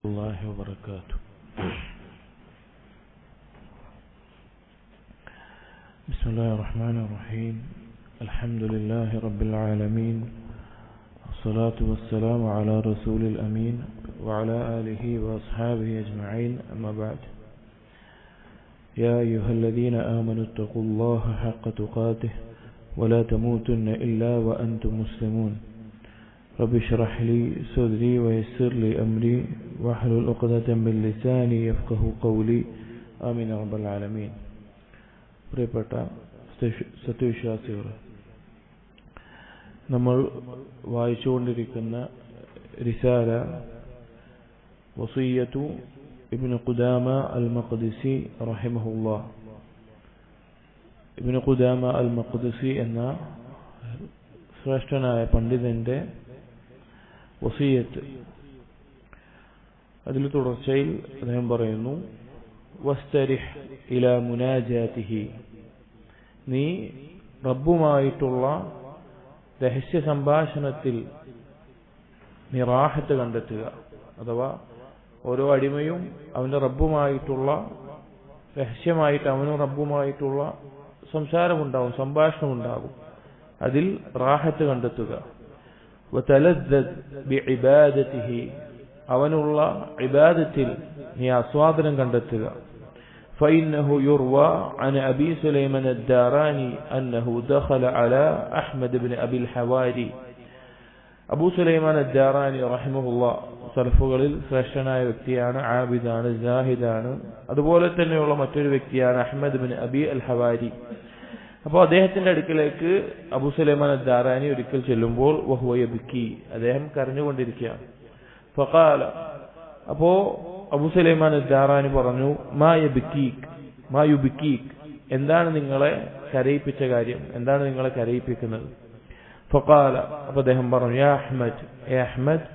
الله وبركاته. بسم الله الرحمن الرحيم. الحمد لله رب العالمين، والصلاة والسلام على رسول الأمين وعلى آله وأصحابه أجمعين، أما بعد. يا أيها الذين آمنوا اتقوا الله حق تقاته ولا تموتن إلا وأنتم مسلمون. رب اشرح لي صدري ويسر لي أمري واحلل عقدة من لساني يفقهوا قولي آمين رب العالمين. പ്രിയപ്പെട്ട സത്യവിശ്വാസികളെ, നമ്മൾ വായിച്ചുകൊണ്ടിരിക്കുന്ന റിസാല വസിയ്യത്തു ഇബ്നു ഖുദാമ അൽ മഖ്ദിസി റഹിമഹുല്ലാഹ്. ഇബ്നു ഖുദാമ അൽ മഖ്ദിസി എന്ന ശ്രേഷ്ഠനായ പണ്ഡിതന്റെ വസിയ്യത്ത്. അതിൽ തുടർച്ചയിൽ അദ്ദേഹം പറയുന്നു, വസ്തരിഹ് ഇലാ മുനാജാതിഹി, നീ റബ്ബുമായിട്ടുള്ള രഹസ്യ സംഭാഷണത്തിൽ നീ റാഹത്ത് കണ്ടെത്തുക. അഥവാ ഓരോ അടിമയും അവന്റെ റബ്ബുമായിട്ടുള്ള രഹസ്യമായിട്ട് അവനും റബ്ബുമായിട്ടുള്ള സംസാരമുണ്ടാകും, സംഭാഷണമുണ്ടാകും. അതിൽ റാഹത്ത് കണ്ടെത്തുക. വതലദ്ദദ് ബിഇബാദതിഹി, അവനുള്ള ഇബാദത്തിൽ നീ ആസ്വാദനം കണ്ടെത്തുക. فإنه يروى عن أبي سليمان الداراني أنه دخل على أحمد بن أبي الحواري. അബൂ സുലൈമാൻ അദ്ദാറാനി റഹിമഹുല്ലാഹ് സലഫുകളിൽ ശ്രേഷ്ഠനായ വ്യക്തിയാണ്, ആബിദാണ്, സാഹിദാണ്. അതുപോലെ തന്നെയുള്ള മറ്റൊരു വ്യക്തിയാണ് അഹ്മദ് ബിൻ അബി അൽ ഹവാരി. അപ്പോൾ അദ്ദേഹത്തിന്റെ അടുക്കലേക്ക് അബൂ സുലൈമാൻ അദ്ദാറാനി ഒരിക്കൽ ചെല്ലുമ്പോൾ വഹുവ യബ്കി, അദ്ദേഹം കരഞ്ഞുകൊണ്ടിരിക്കുകയാണ്. ഫഖാല, അപ്പോ അബൂ സുലൈമാൻ അദ്ദാറാനി പറഞ്ഞു, മാ യുബ്കീക്, എന്താണ് നിങ്ങളെ കരയിപ്പിച്ച കാര്യം, എന്താണ് നിങ്ങളെ കരയിപ്പിക്കുന്നത്? ഫഖാല, അപ്പോൾ അദ്ദേഹം പറഞ്ഞു, യാ അഹ്മദ്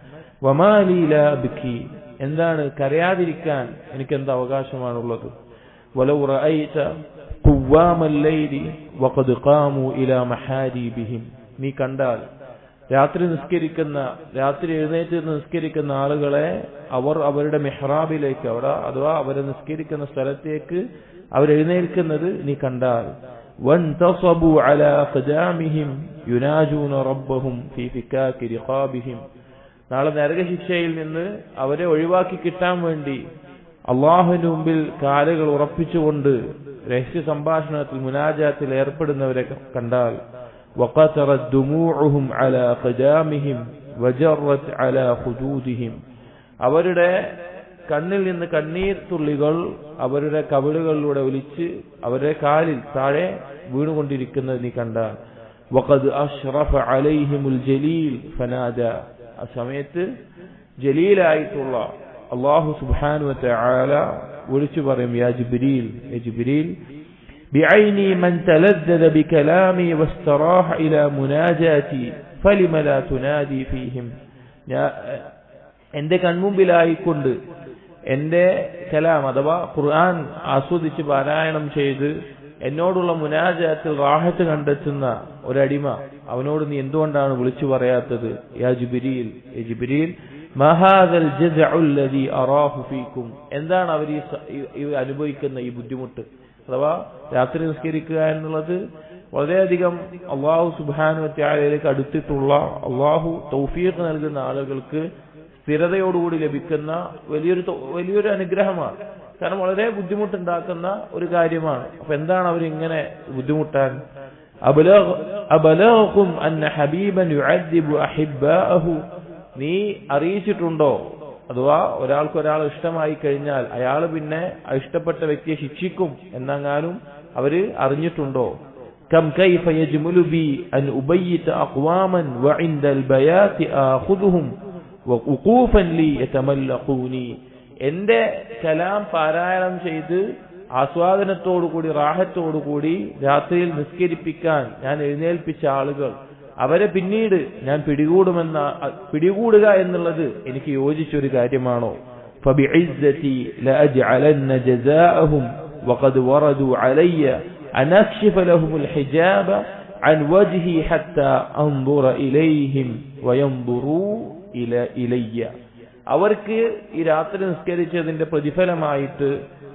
വമാ ലീ ലാ അബ്കി, എന്താണ് കരയാതിരിക്കാൻ എനിക്ക് എന്ത് അവകാശമാണുള്ളത്? വലൗ റഅയ്ത ഖുവാമൽ ലൈലി വഖദ് ഖാമു ഇലാ മഹാരിബിഹിം, നീ കണ്ടാൽ രാത്രി എഴുന്നേറ്റ് നിസ്കരിക്കുന്ന ആളുകളെ അവർ അവരുടെ മെഹ്റാബിലേക്ക്, അഥവാ അവരെ നിസ്കരിക്കുന്ന സ്ഥലത്തേക്ക് അവരെഴുന്നേൽക്കുന്നത് നീ കണ്ടാൽ, വൻതസബു അലാ ഖദാമിഹിം യുനാജൂന റബ്ബഹും ഫീ ഫികാകി റിഖാബിഹിം, നാളെ നരകശിക്ഷയിൽ നിന്ന് അവരെ ഒഴിവാക്കി കിട്ടാൻ വേണ്ടി അള്ളാഹുവിന്റെ മുമ്പിൽ കാലുകൾ ഉറപ്പിച്ചുകൊണ്ട് രഹസ്യ സംഭാഷണത്തിൽ മുനാജാത്തിൽ ഏർപ്പെടുന്നവരെ കണ്ടാൽ, وقطرت دموعهم على قدامهم وجرت على خدودهم, അവരുടെ കണ്ണിൽ നിന്ന് കണ്ണീർ തുള്ളികൾ അവരുടെ കവിളുകളിലൂടെ ഒലിച്ച് അവരുടെ കാലിൽ താഴെ വീണുകൊണ്ടിരിക്കുന്നത് നീ കണ്ടാൽ, وقد أشرف عليهم الجليل فنادى, ആ സമയത്ത് ജലീലായിട്ടുള്ള അല്ലാഹു സുബ്ഹാനഹു വ തആല വിളിച്ചു പറയും, യാ ജിബ്രീൽ بعيني من تلذذ بكلامي واستراح إلى مناجاتي فلم لا تنادي فيهم, എന്റെ കൺമുമ്പിലായിക്കൊണ്ട് എന്റെ കലാം അഥവാ ഖുർആൻ ആസ്വദിച്ച് പാരായണം ചെയ്ത് എന്നോടുള്ള മുനാജാത്തിൽ റാഹത്ത് കണ്ടെത്തുന്ന ഒരടിമ, അവനോട് നീ എന്തുകൊണ്ടാണ് വിളിച്ചു പറയാത്തത്? യാ ജിബ്രീൽ മാ ഹാദൽ ജസ്ഉ അല്ലദീ അറാഹു ഫീകും, എന്താണ് അവർ ഈ അനുഭവിക്കുന്ന ഈ ബുദ്ധിമുട്ട്? അഥവാ രാത്രി നിസ്കരിക്കുക എന്നുള്ളത് വളരെയധികം അള്ളാഹു സുബ്ഹാനഹു വ തആലയിലേക്ക് അടുത്തിട്ടുള്ള, അള്ളാഹു തൗഫീഖ് നൽകുന്ന ആളുകൾക്ക് സ്ഥിരതയോടുകൂടി ലഭിക്കുന്ന വലിയൊരു അനുഗ്രഹമാണ്. കാരണം വളരെ ബുദ്ധിമുട്ടുണ്ടാക്കുന്ന ഒരു കാര്യമാണ്. അപ്പൊ എന്താണ് അവരിങ്ങനെ ബുദ്ധിമുട്ടാൻ? അബലഗും അന്ന ഹബീബൻ യുഅദ്ദിബു അഹിബ്ബാഅഹു, നീ അറിയിച്ചിട്ടുണ്ടോ? അഥവാ ഒരാൾ ഇഷ്ടമായി കഴിഞ്ഞാൽ അയാൾ പിന്നെ ഇഷ്ടപ്പെട്ട വ്യക്തിയെ ശിക്ഷിക്കും എന്നെങ്ങാനും അവര് അറിഞ്ഞിട്ടുണ്ടോ? കം കൈഫ യജ്മുലു ബി അൻ ഉബയ്യിത അഖ്വാമൻ വഇൻദൽ ബയാതി ആഖുദുഹും വഖൂഫൻ ലി യതമല്ലഖൂനി, എന്റെ കലാം പാരായണം ചെയ്ത് ആസ്വാദനത്തോടുകൂടി റാഹത്തോടുകൂടി രാത്രിയിൽ നിസ്കരിപ്പിക്കാൻ ഞാൻ എഴുന്നേൽപ്പിച്ച ആളുകൾ, അവരെ പിന്നീട് ഞാൻ പിടികൂടുക എന്നുള്ളത് എനിക്ക് യോജിച്ചൊരു കാര്യമാണോ? ഫബിഇസ്സതി ലഅജ്അലന്ന ജസാഅഹും വഖദ് വറദു അലയ്യ അൻ അക്ഷിഫ ലഹുൽ ഹിജാബ അൻ വജ്ഹി ഹത്താ അൻദുറ ഇലൈഹിം വയൻദുറൂ ഇലയ്യ, അവർക്ക് ഈ രാത്രി നിസ്കരിച്ചതിന്റെ പ്രതിഫലമായിട്ട്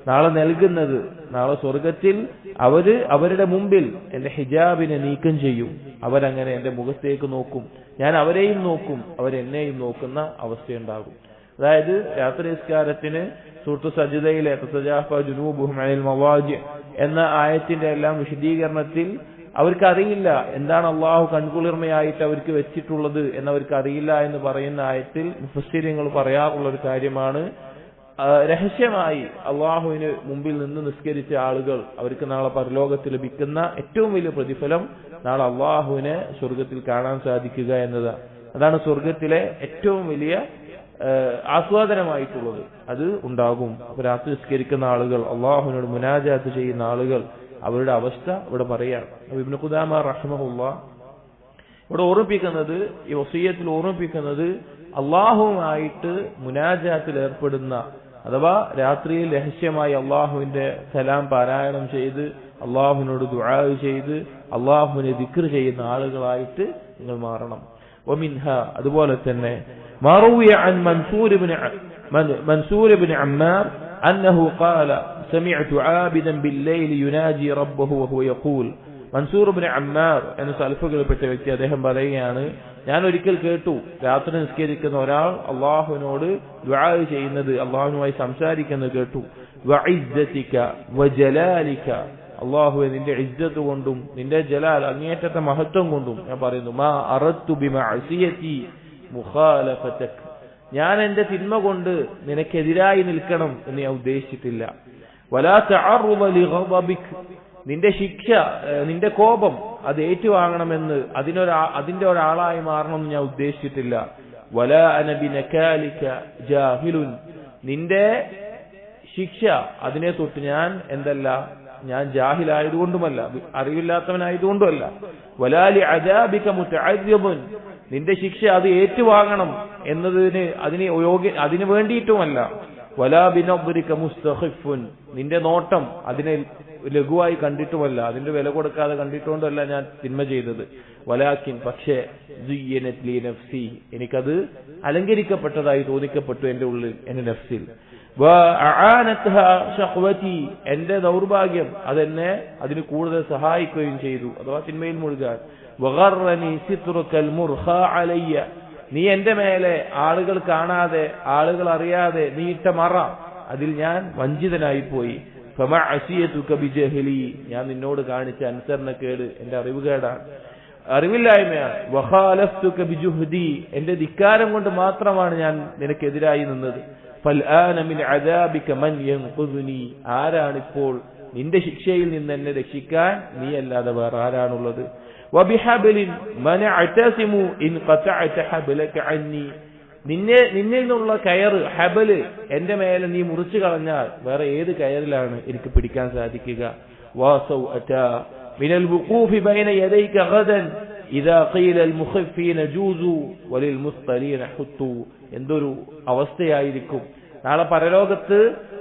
നാളെ നൽകുന്നത്, നാളെ സ്വർഗത്തിൽ അവരുടെ മുമ്പിൽ എന്റെ ഹിജാബിനെ നീക്കം ചെയ്യും. അവരങ്ങനെ എന്റെ മുഖത്തേക്ക് നോക്കും, ഞാൻ അവരെയും നോക്കും, അവരെന്നെയും നോക്കുന്ന അവസ്ഥയുണ്ടാകും. അതായത് രാത്രി നിസ്കാരത്തിന് സൂറത്ത് സജ്ദയിലെ തതജാഫാ ജുനൂബുഹും അനിൽ മവാജി എന്ന ആയത്തിന്റെ എല്ലാം വിശദീകരണത്തിൽ അവർക്കറിയില്ല എന്താണ് അള്ളാഹു കൺകുളിർമയായിട്ട് അവർക്ക് വെച്ചിട്ടുള്ളത് എന്നവർക്ക് അറിയില്ല എന്ന് പറയുന്ന ആയത്തിൽ മുഫസ്സിരിങ്ങൾ പറയാറുള്ള ഒരു കാര്യമാണ്, രഹസ്യമായി അള്ളാഹുവിന് മുമ്പിൽ നിന്ന് നിസ്കരിച്ച ആളുകൾ അവർക്ക് നാളെ പരലോകത്തിൽ ലഭിക്കുന്ന ഏറ്റവും വലിയ പ്രതിഫലം നാളെ അള്ളാഹുവിനെ സ്വർഗത്തിൽ കാണാൻ സാധിക്കുക എന്നതാണ്. അതാണ് സ്വർഗത്തിലെ ഏറ്റവും വലിയ ആസ്വാദനമായിട്ടുള്ളത്. അത് ഉണ്ടാകും. അപ്പൊ രാത്രി നിസ്കരിക്കുന്ന ആളുകൾ, അള്ളാഹുവിനോട് മുനാജാത്ത് ചെയ്യുന്ന ആളുകൾ, അവരുടെ അവസ്ഥ ഇവിടെ പറയാണ്. ഇബ്നു ഖുദാമ റഹിമഹുല്ലാഹ് ഇവിടെ ഓർമ്മിപ്പിക്കുന്നത്, ഈ വസിയ്യത്തിൽ ഓർമ്മിപ്പിക്കുന്നത്, അള്ളാഹുവുമായിട്ട് മുനാജാത്തിൽ ഏർപ്പെടുന്ന അഥവാ രാത്രിയിൽ രഹസ്യമായി അള്ളാഹുവിന്റെ സലാം പാരായണം ചെയ്ത് അള്ളാഹുവിനോട് ദുആ ചെയ്ത് അള്ളാഹുവിനെ ദിക്ർ ചെയ്യുന്ന ആളുകളായിട്ട് നിങ്ങൾ മാറണം. വമിൻഹ, അതുപോലെ തന്നെ മറൂയ അൻ മൻസൂർ ഇബ്നു അമ്മാർ അന്നഹു ഖാല സമിഅതു ആബിദൻ ബില്ലൈൽ യുനാജി റബ്ബഹു വഹുവ യഖൂൽ. മൻസൂർ ഇബ്നു അമ്മാർ എന്ന സലഫുകളിൽപ്പെട്ട വ്യക്തി അദ്ദേഹം പറയുകയാണ്, ഞാൻ ഒരിക്കൽ കേട്ടു രാത്രി നിസ്കരിക്കുന്ന ഒരാൾ അള്ളാഹുവിനോട് ദുആ ചെയ്യുന്നത്, അള്ളാഹുവിനുമായി സംസാരിക്കുന്നത് കേട്ടു. വഇസ്സതിക വജലാലിക, അള്ളാഹുവേ നിന്റെ ഇസ്സത്ത് കൊണ്ടും നിന്റെ ജലാൽ അങ്ങേയറ്റത്തെ മഹത്വം കൊണ്ടും ഞാൻ പറയുന്നു, മാ അറദ്തു ബിമഅസിയതി മുഖാലഫതക്, ഞാൻ എന്റെ തിന്മ കൊണ്ട് നിനക്കെതിരായി നിൽക്കണം എന്ന് ഞാൻ ഉദ്ദേശിച്ചിട്ടില്ല. വലാ തഅറുദ ലിഗദബിക്, നിന്റെ ശിക്ഷ, നിന്റെ കോപം അത് ഏറ്റുവാങ്ങണമെന്ന് അതിന്റെ ഒരാളായി മാറണമെന്ന് ഞാൻ ഉദ്ദേശിച്ചിട്ടില്ല. വലാ അന ബിനകാലിക ജാഹിലുൻ, നിന്റെ ശിക്ഷ അതിനെ തൊട്ട് ഞാൻ ജാഹിലായതുകൊണ്ടുമല്ല, അറിവില്ലാത്തവനായതുകൊണ്ടുമല്ല. വലാ ലി അദാബിക മുതഅദ്ദിബുൻ, നിന്റെ ശിക്ഷ അത് ഏറ്റുവാങ്ങണം അതിന് വേണ്ടിയിട്ടുമല്ല. വലാ ബിനദ്രിക മുസ്തഖിഫുൻ, നിന്റെ നോട്ടം അതിനെ ലഘുവായി കണ്ടിട്ടുമല്ല, അതിന്റെ വില കൊടുക്കാതെ കണ്ടിട്ടുകൊണ്ടല്ല ഞാൻ തിന്മ ചെയ്തത്. വലാകിൻ, പക്ഷേ സുയ്യിനത് ലി നഫ്സി, എനിക്കത് അലങ്കരിക്കപ്പെട്ടതായി തോന്നിക്കപ്പെട്ടു എന്റെ ഉള്ളിൽ, എന്റെ നഫ്സിൽ. വഅആനത്ഹാ ശഖ്വതി, എന്റെ ദൗർഭാഗ്യം അതെന്നെ അതിന് കൂടുതൽ സഹായിക്കുകയും ചെയ്തു, അഥവാ തിന്മയിൽ മുഴുകാൻ. വഗറനി സിത്റുകൽ മുർഖാ അലയ്യ, നീ എന്റെ മേലെ ആളുകൾ കാണാതെ ആളുകൾ അറിയാതെ നീ ഇട്ട മറ, അതിൽ ഞാൻ വഞ്ചിതനായി പോയി. ഫമഅസിയതുക ബിജഹലി, ഞാൻ നിന്നോട് കാണിച്ച അനുസരണക്കേട് എന്റെ അറിവുകേടാണ്, അറിവില്ലായ്മയാണ്. വഖാലഫ്തുക ബിജുഹ്ദി, എന്റെ ധിക്കാരം കൊണ്ട് മാത്രമാണ് ഞാൻ നിനക്കെതിരായി നിന്നത്. ഫൽആന മിൻ അദാബിക മൻ യൻഖുദുനി, ആരാണിപ്പോൾ നിന്റെ ശിക്ഷയിൽ നിന്ന് എന്നെ രക്ഷിക്കാൻ നീയല്ലാതെ വേറെ ആരാണുള്ളത്. വബിഹബ്ലിൻ മൻ അഅതസിമു ഇൻ ഖതഅത ഹബ്ലക അന്നി, നിന്നിൽ നിന്നുള്ള കയറ് ഹബല് എന്റെ മേലെ നീ മുറിച്ചു കളഞ്ഞാൽ വേറെ ഏത് കയറിലാണ് എനിക്ക് പിടിക്കാൻ സാധിക്കുക. വസൗഅത മിനൽ വുഖൂഫി ബൈന യദൈക ഗദൻ ഇദാ ഖീല അൽ മുഖഫീന ജൂസു വലിൽ മുസ്തലീന ഹുത്തു, എന്തൊരു അവസ്ഥയായിരിക്കും നാളെ പരലോകത്ത്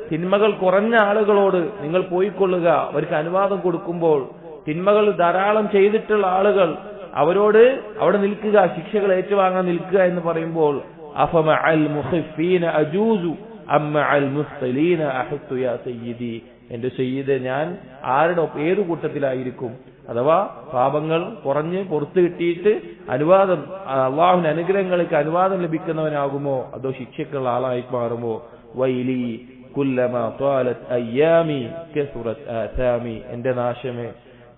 തിന്മകൾ കുറഞ്ഞ ആളുകളോട് നിങ്ങൾ പോയിക്കൊള്ളുക, അവർക്ക് അനുവാദം കൊടുക്കുമ്പോൾ തിന്മകൾ ധാരാളം ചെയ്തിട്ടുള്ള ആളുകൾ അവരോട് അവിടെ നിൽക്കുക, ശിക്ഷകൾ ഏറ്റുവാങ്ങാൻ നിൽക്കുക എന്ന് പറയുമ്പോൾ അഫമഅൽ മുഖഫീന അജൂസു അമ്മഅൽ മുസ്തലീന അഹത്തു യാ സയ്യിദി, എന്റെ സയ്യിദ് ഞാൻ ഏതു കൂട്ടത്തിലായിരിക്കും? അഥവാ പാപങ്ങൾ കുറഞ്ഞ് പുറത്തു കിട്ടിയിട്ട് അനുവാദം, അള്ളാഹുവിന്റെ അനുഗ്രഹങ്ങൾക്ക് അനുവാദം ലഭിക്കുന്നവനാകുമോ അതോ ശിക്ഷക്കുള്ള ആളായി മാറുമോ? വൈലി കുല്ലമാ ത്വാലത് അയ്യാമി കസുറത് ആസാമി, എന്റെ നാശമേ,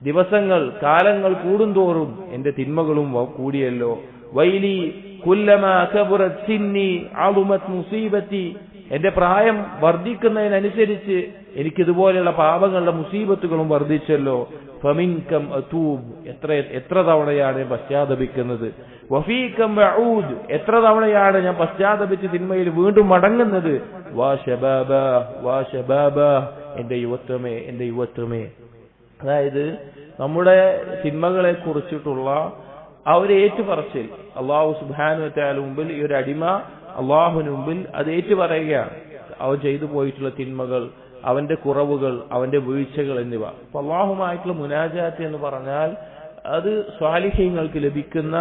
ദിവസങ്ങൾ കാലങ്ങൾ കൂടുന്തോറും എന്റെ തിന്മകളും കൂടിയല്ലോ. വൈലി കുല്ലമാ കബറത് സിന്നി അളുമത് മുസീബത്തി, എന്റെ പ്രായം വർദ്ധിക്കുന്നതിനനുസരിച്ച് എനിക്കിതുപോലെയുള്ള പാപങ്ങളുടെ മുസീബത്തുകളും വർദ്ധിച്ചല്ലോ. ഫമിൻകം അതൂബ്, എത്ര തവണയാണ് ഞാൻ പശ്ചാത്തപിക്കുന്നത്. വഫീകം അഊദ്, എത്ര തവണയാണ് ഞാൻ പശ്ചാത്തപിച്ച് തിന്മയിൽ വീണ്ടും മടങ്ങുന്നത്. വാ ശബാബ, എന്റെ യുവത്വമേ, എന്റെ യുവത്വമേ. അതായത് നമ്മുടെ തിന്മകളെ കുറിച്ചിട്ടുള്ള ആ ഒരു ഏറ്റുപറച്ചിൽ അള്ളാഹു സുബ്ഹാനഹു വ തആല മുമ്പിൽ, ഈ ഒരു അടിമ അള്ളാഹുവിന് മുമ്പിൽ അത് ഏറ്റുപറയുകയാണ്. അവൻ ചെയ്തു പോയിട്ടുള്ള തിന്മകൾ, അവന്റെ കുറവുകൾ, അവന്റെ വീഴ്ചകൾ എന്നിവ. അപ്പൊ അള്ളാഹുമായിട്ടുള്ള മുനാജാത്ത് എന്ന് പറഞ്ഞാൽ അത് സ്വാലിഹീങ്ങൾക്ക് ലഭിക്കുന്ന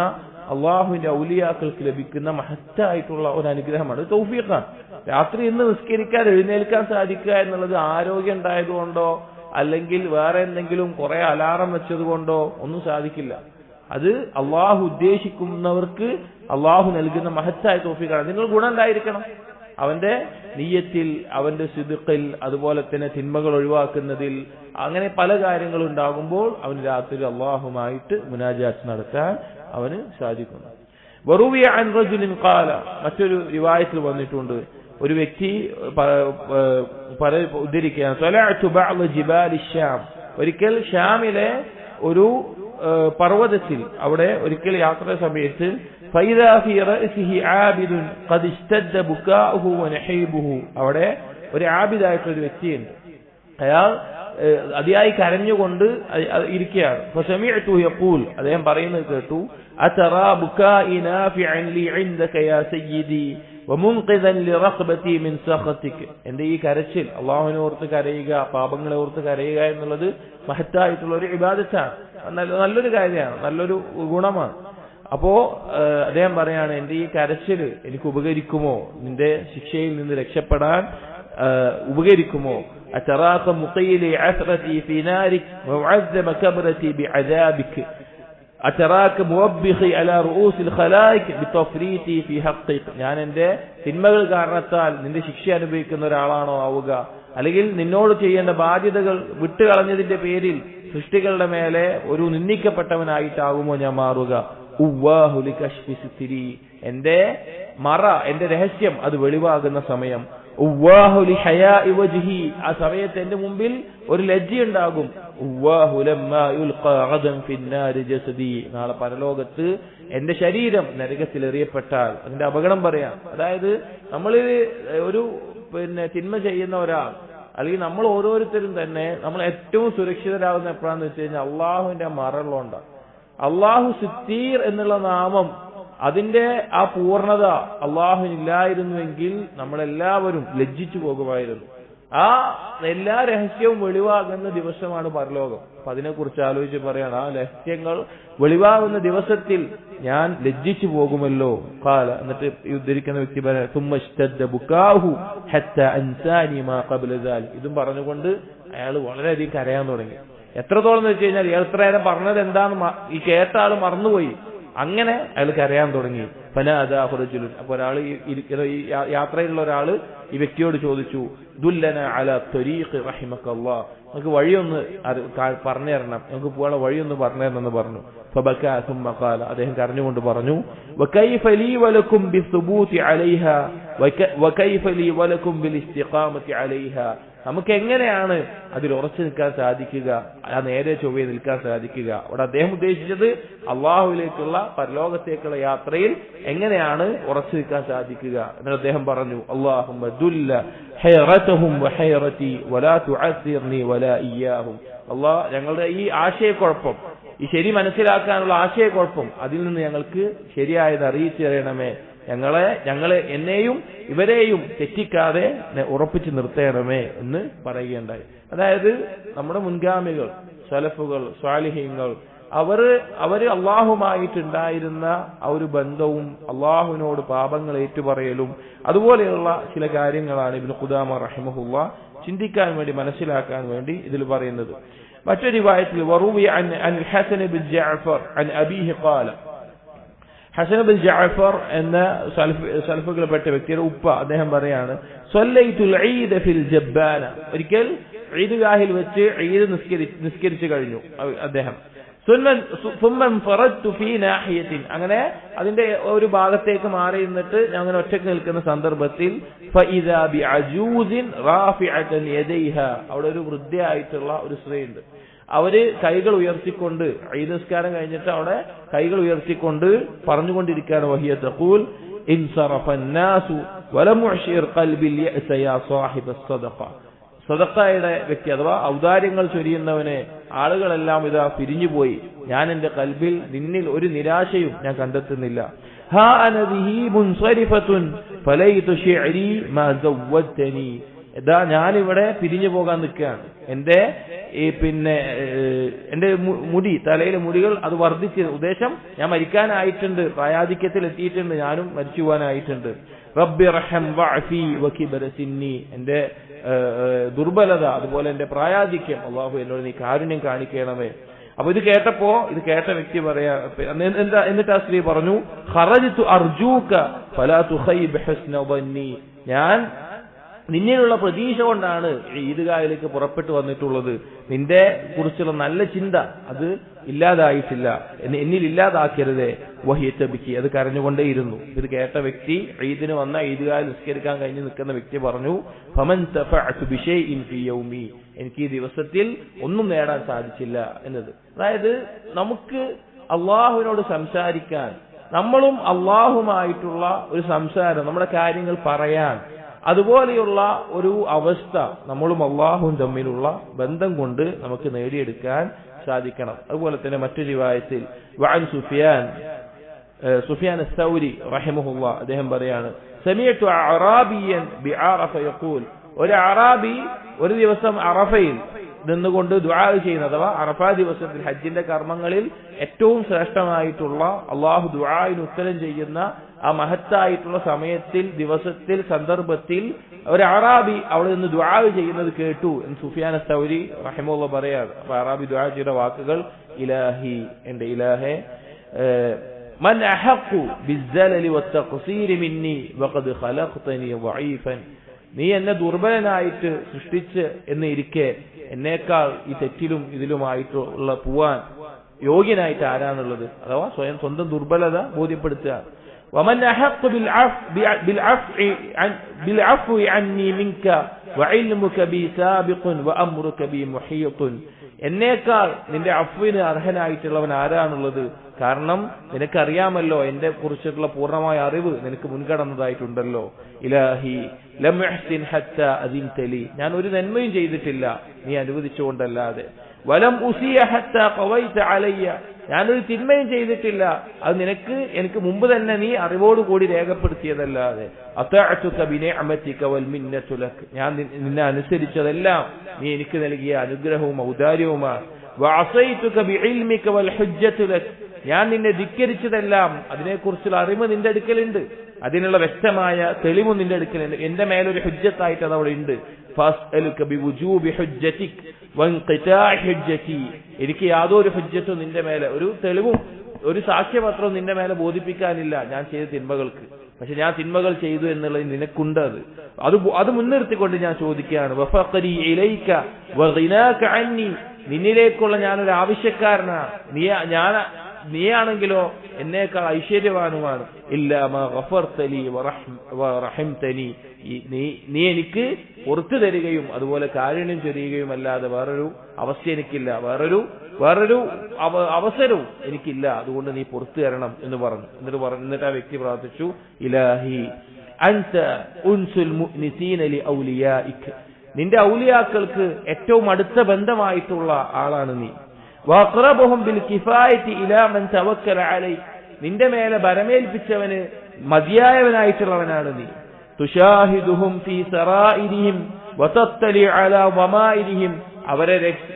അള്ളാഹുവിന്റെ ഔലിയാക്കൾക്ക് ലഭിക്കുന്ന മഹത്തായിട്ടുള്ള ഒരു അനുഗ്രഹമാണ്, തൗഫീഖാണ്. രാത്രി ഇന്ന് നിസ്കരിക്കാൻ എഴുന്നേൽക്കാൻ സാധിക്കുക എന്നുള്ളത് ആരോഗ്യം ഉണ്ടായതുകൊണ്ടോ അല്ലെങ്കിൽ വേറെ എന്തെങ്കിലും കുറെ അലാറം വെച്ചത് കൊണ്ടോ ഒന്നും സാധിക്കില്ല. അത് അള്ളാഹു ഉദ്ദേശിക്കുന്നവർക്ക് അള്ളാഹു നൽകുന്ന മഹത്തായ തൗഫീഖാണ്. നിങ്ങൾ ഗുണം ഉണ്ടായിരിക്കണം അവന്റെ നിയ്യത്തിൽ, അവന്റെ സിദ്ഖിൽ, അതുപോലെ തന്നെ തിന്മകൾ ഒഴിവാക്കുന്നതിൽ, അങ്ങനെ പല കാര്യങ്ങളും ഉണ്ടാകുമ്പോൾ അവന് രാത്രി അള്ളാഹുമായിട്ട് മുനാജാത്ത് നടത്താൻ അവന് സാധിക്കുന്നു. വറുവിയ അൻ റജുലിൻ ഖാല, മറ്റൊരു റിവായത്തിൽ വന്നിട്ടുണ്ട്, ഒരു വ്യക്തി ഉദ്ധരിക്കുകയാണ്, ത്വലഅതു ബഅദ ജിബാലി ശ്യാം, ഒരിക്കൽ ഷ്യാമിലെ ഒരു പർവ്വതത്തിൽ അവിടെ ഒരിക്കൽ യാത്ര സമയത്ത് ഫൈദാ ഫീ റഅസിഹി ആബിദുൻ ഖദ് ഇസ്തദ്ദ ബുകാഉഹു വനഹീബുഹു, അവിടെ ഒരു ആബിദായിട്ടുള്ള ഒരു വ്യക്തിയുണ്ട്, അയാൾ അതിയായി കരഞ്ഞുകൊണ്ട് ഇരിക്കുകയാണ്. ഫസമിഅ്തു യഖൂൽ, അദ്ദേഹം പറയുന്നത് കേട്ടു, അതറാ ബുകാഇ നാഫിഅൻ ലി ഇൻദക യാ സയ്യിദി വമുൻഖിദൻ ലിറഖബതി മിൻ സഖതിക, എന്റെ ഈ കരച്ചിൽ അല്ലാഹുവിനെ ഓർത്ത് കരയുക, പാപങ്ങളെ ഓർത്ത് കരയുക എന്നുള്ളത് മഹത്തായിട്ടുള്ള ഒരു ഇബാദത്താണ്, നല്ലൊരു കാര്യമാണ്, നല്ലൊരു ഗുണമാണ്. അപ്പോ അദ്ദേഹം പറയാണ്, എന്റെ ഈ കരച്ചിൽ എനിക്ക് ഉപകരിക്കുമോ, നിന്റെ ശിക്ഷയിൽ നിന്ന് രക്ഷപ്പെടാൻ ഉപകരിക്കുമോ? أتراك مقيلي عثرتي في نارك ومعذب كبرتي بعذابك أتراك موبخي على رؤوس الخلائق بتفريطي في حقك, ഞാൻ എന്റെ തിന്മകൾ കാരണത്താൽ നിന്റെ ശിക്ഷ അനുഭവിക്കുന്ന ഒരാളാണോ ആവുക, അല്ലെങ്കിൽ നിന്നോട് ചെയ്യേണ്ട ബാധ്യതകൾ വിട്ടുകളഞ്ഞതിന്റെ പേരിൽ സൃഷ്ടികളുടെ മേലെ ഒരു നിന്ദിക്കപ്പെട്ടവനായിട്ടാകുമോ ഞാൻ മാറുക? ഉവ്വാഹു ലികശ്ഫി സിത്രി, എന്റെ മറ, എന്റെ രഹസ്യം അത് വെളിവാകുന്ന സമയം. ഉവ്വാഹു ലിഹയാഇ വജ്ഹി, ആ സമയത്ത് എന്റെ മുമ്പിൽ ഒരു ലജ്ജയുണ്ടാകും. ഉവ്വാഹു ലമ്മാ യുൽഖാ ഗദൻ ഫിന്നാരി ജസദി, നാളെ പരലോകത്ത് എന്റെ ശരീരം നരകത്തിൽ എറിയപ്പെട്ടാൽ അതിന്റെ അപകടം പറയാം. അതായത് നമ്മൾ ഒരു തിന്മ ചെയ്യുന്ന ഒരാൾ, അല്ലെങ്കിൽ നമ്മൾ ഓരോരുത്തരും തന്നെ നമ്മൾ ഏറ്റവും സുരക്ഷിതരാകുന്ന എപ്പോഴാന്ന് വെച്ച് കഴിഞ്ഞാൽ അള്ളാഹുവിന്റെ മറകളുണ്ടാകും. അള്ളാഹു സിത്തീർ എന്നുള്ള നാമം, അതിന്റെ ആ പൂർണ്ണത അള്ളാഹുവിനില്ലായിരുന്നുവെങ്കിൽ നമ്മളെല്ലാവരും ലജ്ജിച്ചു പോകുമായിരുന്നു. ആ എല്ലാ രഹസ്യവും വെളിവാകുന്ന ദിവസമാണ് പരലോകം. അപ്പൊ അതിനെക്കുറിച്ച് ആലോചിച്ച് പറയാണ്, ആ രഹസ്യങ്ങൾ വെളിവാകുന്ന ദിവസത്തിൽ ഞാൻ ലജ്ജിച്ചു പോകുമല്ലോ. ഖാല, എന്നിട്ട് ഉദ്ധരിക്കുന്ന വ്യക്തി പറയാം, തുമ്മ ഇസ്തദ്ദ ബുകാഹു ഹത്താ അൻസാനി മാ ഖബ്ല ദാലിക, ഇതും പറഞ്ഞുകൊണ്ട് അയാൾ വളരെയധികം കരയാൻ തുടങ്ങി. എത്രത്തോളം എന്ന് വെച്ച് കഴിഞ്ഞാൽ ഇയാൾ ഇത്ര നേരം പറഞ്ഞത് എന്താന്ന് ഈ കേട്ട ആള് മറന്നുപോയി. അങ്ങനെ അയാൾ കരയാൻ തുടങ്ങി. ഫനാദാഹു റജുലുൻ, അപ്പോൾ ഒരാൾ ഈ യാത്രയിലുള്ള ഒരാള് ഈ വ്യക്തിയോട് ചോദിച്ചു, ദുല്ലന അലാ ത്വരീഖ് റഹിമക്കല്ലാഹ്, നമുക്ക് വഴിയൊന്ന് പറഞ്ഞു തരണം, നമുക്ക് പോകാനുള്ള വഴിയൊന്ന് പറഞ്ഞു തരണം എന്ന് പറഞ്ഞു. ഫബകാ സുമ്മ ഖാല, അദ്ദേഹം കരഞ്ഞുകൊണ്ട് പറഞ്ഞു, വകൈഫ ലീ വലകും ബിസ്സുബൂതി അലൈഹാ വകൈഫ ലീ വലകും ബിലിസ്തിഖാമത്തി അലൈഹാ, നമുക്ക് എങ്ങനെയാണ് അതിൽ ഉറച്ചു നിൽക്കാൻ സാധിക്കുക, ആ നേരെ ചൊവ്വേ നിൽക്കാൻ സാധിക്കുക? അവിടെ അദ്ദേഹം ഉദ്ദേശിച്ചത് അള്ളാഹുവിലേക്കുള്ള പരലോകത്തേക്കുള്ള യാത്രയിൽ എങ്ങനെയാണ് ഉറച്ചു നിൽക്കാൻ സാധിക്കുക എന്നിട്ട് അദ്ദേഹം പറഞ്ഞു, അല്ലാഹുമ്മ ദുല്ല ഹൈറതഹും വഹൈറതി വലാ തുഅസ്സിർനി വലാ ഇയ്യാഹും, അല്ലാഹ് ഞങ്ങളുടെ ഈ ആശയക്കുഴപ്പം, ഈ ശരി മനസ്സിലാക്കാനുള്ള ആശയക്കുഴപ്പം, അതിൽ നിന്ന് ഞങ്ങൾക്ക് ശരിയായത് അറിയിച്ചു തരണമേ, ഞങ്ങളെ എന്നെയും ഇവരെയും തെറ്റിക്കാതെ ഉറപ്പിച്ചു നിർത്തേണമേ എന്ന് പറയുകയുണ്ടായി. അതായത് നമ്മുടെ മുൻഗാമികൾ, സലഫുകൾ, സ്വാലിഹീങ്ങൾ, അവര് അള്ളാഹുമായിട്ടുണ്ടായിരുന്ന ആ ഒരു ബന്ധവും അള്ളാഹുവിനോട് പാപങ്ങൾ ഏറ്റുപറയലും അതുപോലെയുള്ള ചില കാര്യങ്ങളാണ് ഇബ്നു ഖുദാമ റഹിമഹുല്ലാ ചിന്തിക്കാൻ വേണ്ടി, മനസ്സിലാക്കാൻ വേണ്ടി ഇതിൽ പറയുന്നത്. മറ്റൊരു റിവായത്തിൽ വറുവിയ അൻ ഹസൻ ബിൻ ജഅഫർ അൻ അബീഹി ഖാല, ഹസൻ ബിൻ ജഅഫർ എന്ന സലഫുകളിൽപ്പെട്ട വ്യക്തിയുടെ ഉപ്പ അദ്ദേഹം പറയാണ്, സ്വല്ലൈതുൽ ഈദ ഫിൽ ജബ്ബാന, ഒരിക്കൽ ഈദ്ഗാഹിൽ വെച്ച് ഈദ് നിസ്കരിച്ചു കഴിഞ്ഞു അദ്ദേഹം. അങ്ങനെ അതിന്റെ ഒരു ഭാഗത്തേക്ക് മാറി നിന്നിട്ട് ഞാൻ അങ്ങനെ ഒറ്റയ്ക്ക് നിൽക്കുന്ന സന്ദർഭത്തിൽ അവിടെ ഒരു വൃദ്ധയായിട്ടുള്ള ഒരു സ്ത്രീയുണ്ട്. അവര് കൈകൾ ഉയർത്തിക്കൊണ്ട്, ഈദ് നിസ്കാരം കഴിഞ്ഞിട്ട് അവിടെ കൈകൾ ഉയർത്തിക്കൊണ്ട് പറഞ്ഞുകൊണ്ടിരിക്കുകയാണ്, വഹിയ തഖൂൽ ഇൻസറഫൻ നാസു വലം ഉഅ്ശിർ ഖൽബി യഅസ യാ സാഹിബ സദഖ, സദഖയുടെ വ്യക്തി അഥവാ ഔദാര്യങ്ങൾ ചൊരിയുന്നവനെ, ആളുകളെല്ലാം ഇതാ പിരിഞ്ഞുപോയി, ഞാൻ എന്റെ കൽബിൽ നിന്നിൽ ഒരു നിരാശയും ഞാൻ കണ്ടെത്തുന്നില്ല. ഹാ അന ബിഹി മുൻസരിഫത്തുൻ ഫലൈതു ശിഅരി മാ സവ്വതനി, ഇതാ ഞാനിവിടെ പിരിഞ്ഞു പോകാൻ നിൽക്കുകയാണ്, എന്റെ പിന്നെ എന്റെ മുടി, തലയിലെ മുടികൾ അത് വർദ്ധിച്ച്, ഉദ്ദേശം ഞാൻ മരിക്കാനായിട്ടുണ്ട്, പ്രായാധിക്യത്തിൽ എത്തിയിട്ടുണ്ട്, ഞാനും മരിച്ചു പോകാനായിട്ടുണ്ട്. റബ്ബി റഹം വഅഫി വകിബറ സിന്നി, എന്റെ ദുർബലത അതുപോലെ എന്റെ പ്രായാധിക്യം, അല്ലാഹു എന്നോട് നീ കാരുണ്യം കാണിക്കണമേ. അപ്പൊ ഇത് കേട്ട വ്യക്തി പറയാ, എന്നിട്ട് ആ സ്ത്രീ പറഞ്ഞു, ഖറജ്തു അർജൂക ഫലാ തുഖൈബ് ഹുസ്ന വന്നി, ഞാൻ നിന്നിലുള്ള പ്രതീക്ഷ കൊണ്ടാണ് ഈദ്ഗാഹിലേക്ക് പുറപ്പെട്ടു വന്നിട്ടുള്ളത്, നിന്റെ കുറിച്ചുള്ള നല്ല ചിന്ത അത് ഇല്ലാതായിട്ടില്ല, എന്നിൽ ഇല്ലാതാക്കരുതേ. വഹിയത്തബിക്ക്, അത് കരഞ്ഞുകൊണ്ടേയിരുന്നു. ഇത് കേട്ട വ്യക്തി, ഈദിന് വന്ന ഈദ്ഗാഹിൽ നിസ്കരിക്കാൻ കഴിഞ്ഞ് നിൽക്കുന്ന വ്യക്തി പറഞ്ഞു, ഫമൻ തഫഅതു ബിശൈഇൻ ഫീ യൗമി, എനിക്ക് ഈ ദിവസത്തിൽ ഒന്നും നേടാൻ സാധിച്ചില്ല എന്നത്. അതായത് നമുക്ക് അള്ളാഹുവിനോട് സംസാരിക്കാൻ, നമ്മളും അള്ളാഹുമായിട്ടുള്ള ഒരു സംസാരം, നമ്മുടെ കാര്യങ്ങൾ പറയാൻ, അതുപോലെയുള്ള ഒരു അവസ്ഥ നമ്മളും അള്ളാഹുവും തമ്മിലുള്ള ബന്ധം കൊണ്ട് നമുക്ക് നേടിയെടുക്കാൻ സാധിക്കണം. അതുപോലെ തന്നെ മറ്റൊരു റിവായത്തിൽ വഅൻ സുഫിയാൻ അസ്സൗരി റഹിമഹുല്ലാ, അദ്ദേഹം പറയാണ്, സമീഅതു അറാബിയൻ ബിഅറഫ യഖൂൽ, ഒരു അറാബി ഒരു ദിവസം അറഫയിൽ നിന്നുകൊണ്ട് ദുആ ചെയ്യുന്നത്, അഥവാ അറഫാ ദിവസത്തിൽ ഹജ്ജിന്റെ കർമ്മങ്ങളിൽ ഏറ്റവും ശ്രേഷ്ഠമായിട്ടുള്ള, അള്ളാഹു ദുആഇന് ഉത്തരം ചെയ്യുന്ന ആ മഹത്തായിട്ടുള്ള സമയത്തിൽ, ദിവസത്തിൽ, സന്ദർഭത്തിൽ ഒരു അറാബി അവിടെ നിന്ന് ദുആ ചെയ്യുന്നത് കേട്ടു എന്ന് സുഫിയാൻ അസ്സൗരി റഹിമഹുല്ലാഹ് പറയാണ്. അപ്പൊ അറാബി ദുആ ചെയ്ത വാക്കുകൾ, ഇലാഹി, എന്റെ ഇലാഹേ, മൻ അഹഖു ബിസ്സലലി വത്തഖ്സീരി മിന്നി വഖദ് ഖലഖ്തനി ളഈഫൻ, നീ എന്നെ ദുർബലനായിട്ട് സൃഷ്ടിച്ച് എന്ന് ഇരിക്കെ എന്നേക്കാൾ ഈ തെറ്റിലും ഇതിലുമായിട്ടുള്ള പോവാൻ യോഗ്യനായിട്ട് ആരാണുള്ളത്? അഥവാ സ്വന്തം ദുർബലത ബോധ്യപ്പെടുത്തുക. ومن أحق بالعفو عني منك وعلمك بي سابق وأمرك بي محيط, എന്നേക്കാൾ നിന്റെ അഫ്വിന് അർഹനായിട്ടുള്ളവൻ ആരാണുള്ളത്? കാരണം നിനക്കറിയാമല്ലോ, എന്റെ കുറിച്ചിട്ടുള്ള പൂർണ്ണമായ അറിവ് നിനക്ക് മുൻകടന്നതായിട്ടുണ്ടല്ലോ. ഇലാഹി ലം അഹ്സിൻ ഹത്താ അദിൻതലി, ഞാൻ ഒരു നന്മയും ചെയ്തിട്ടില്ല നീ അനുവദിച്ചുകൊണ്ടല്ലാതെ. വലം ഉസിയ ഹത്താ ഖവൈത അലയ്യ, ഞാനൊരു തിന്മയും ചെയ്തിട്ടില്ല, അത് എനിക്ക് മുമ്പ് തന്നെ നീ അറിവോടുകൂടി രേഖപ്പെടുത്തിയതല്ലാതെ. അതഅതുക ബിനിഅമതിക വൽ മിന്നതു ലക്, ഞാൻ നിന്നെ അനുസരിച്ചതെല്ലാം നീ എനിക്ക് നൽകിയ അനുഗ്രഹവും ഔദാര്യവുമാണ്. വഅസൈതുക ബിഇൽമിക വൽ ഹുജ്ജതു ലക്, ഞാൻ നിന്നെ ധിക്കരിച്ചതെല്ലാം അതിനെക്കുറിച്ചുള്ള അറിവ് നിന്റെ അടുക്കലുണ്ട്, അതിനുള്ള വ്യക്തമായ തെളിവും നിന്റെ അടുക്കലുണ്ട്, എന്റെ മേലൊരു ഹുജ്ജത്തായിട്ട് അത് അവിടെ ഉണ്ട്. ഫസ്അലുക ബിവുജൂബി ഹുജ്ജതിക വൻഖിതാഇ ഹുജ്ജതി, എനിക്ക് യാതൊരു ഹുജ്ജത്തും നിന്റെ മേലെ, ഒരു തെളിവും ഒരു സാക്ഷ്യപത്രവും നിന്റെ മേലെ ബോധിപ്പിക്കാനില്ല ഞാൻ ചെയ്ത തിന്മകൾക്ക്. പക്ഷെ ഞാൻ തിന്മകൾ ചെയ്തു എന്നുള്ളത് നിനക്കുണ്ട്. അത് മുൻനിർത്തിക്കൊണ്ട് ഞാൻ ചോദിക്കുകയാണ്, വഫഖരി ഇലൈക വഗിനാക അന്നി, നിന്നിലേക്കുള്ള ഞാനൊരു ആവശ്യക്കാരനാണ്, നീയാണെങ്കിലോ എന്നേക്കാൾ ഐശ്വര്യവാനുമാണ്. ഇല്ലാ മാ ഗഫർതലി വറഹംതനി, നീ എനിക്ക് പുറത്തു തരികയും അതുപോലെ കാരുണ്യം ചൊരിയുകയും അല്ലാതെ വേറൊരു അവസ്ഥ എനിക്കില്ല, വേറൊരു അവസരവും എനിക്കില്ല, അതുകൊണ്ട് നീ പുറത്തു തരണം എന്ന് പറഞ്ഞു. എന്നിട്ട് ആ വ്യക്തി പ്രാർത്ഥിച്ചു, ഇലാഹി അൻത ഉൻസുൽ മുഅ്നിസീന ലി ഔലിയാഇക, നിന്റെ ഔലിയാക്കൾക്ക് ഏറ്റവും അടുത്ത ബന്ധമായിട്ടുള്ള ആളാണ് നീ. വഖറബഹും ബിൽ കിഫായത്തി ഇലാ മൻ തവക്കല അലൈഹി, നിന്റെ മേലെ ബരമേൽപ്പിച്ചവന് മതിയായവനായിട്ടുള്ളവനാണ് നീ. തുഷാഹിദുഹും ഫീ സറായിരിഹിം വതത്തലി അലാ വമായിരിഹിം, അവരെ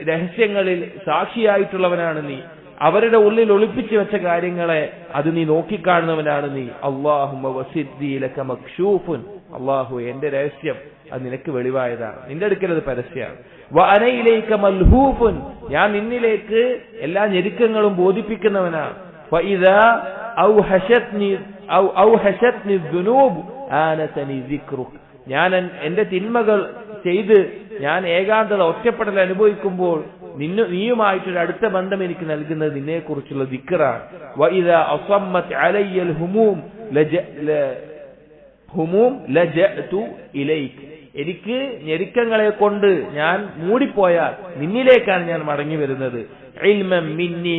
രഹസ്യങ്ങളിൽ സാക്ഷിയായിട്ടുള്ളവനാണ് നീ, അവരുടെ ഉള്ളിൽ ഒളിപ്പിച്ചു വെച്ച കാര്യങ്ങളെ അത് നീ നോക്കിക്കാണുന്നവനാണ് നീ. അല്ലാഹുമ്മ വസിദ്ദി ലക മക്ശൂഫുൻ, അല്ലാഹു എന്റെ രഹസ്യം അത് നിനക്ക് വെളിവായതാണ്, നിന്റെ അടുക്കൽ അത് പരസ്യമാണ്. വഅന ഇലൈക മൽഹൂഫുൻ, ഞാൻ നിന്നിലേക്ക് എല്ലാ ഞെരുക്കങ്ങളും ബോധിപ്പിക്കുന്നവനാണ്. ഫഇദാ ഔഹശത്നി ദുനൂബ് ആനതനി ദിക്റുക്, ഞാൻ എന്റെ തിന്മകൾ ചെയ്ത് ഞാൻ ഏകാന്തത ഒറ്റപ്പെടൽ അനുഭവിക്കുമ്പോൾ നീയുമായിട്ടൊരു അടുത്ത ബന്ധം എനിക്ക് നൽകുന്നത് നിന്നെക്കുറിച്ചുള്ള ദിക്റാണ്. വഇദാ അസമ്മത് അലയ്യൽ ഹുമൂം ലജഅതു ഇലൈക, എനിക്ക് ഞെരുക്കങ്ങളെ കൊണ്ട് ഞാൻ മൂടിപ്പോയാൽ നിന്നിലേക്കാണ് ഞാൻ മടങ്ങി വരുന്നത്. ഇൽമൻ മിന്നി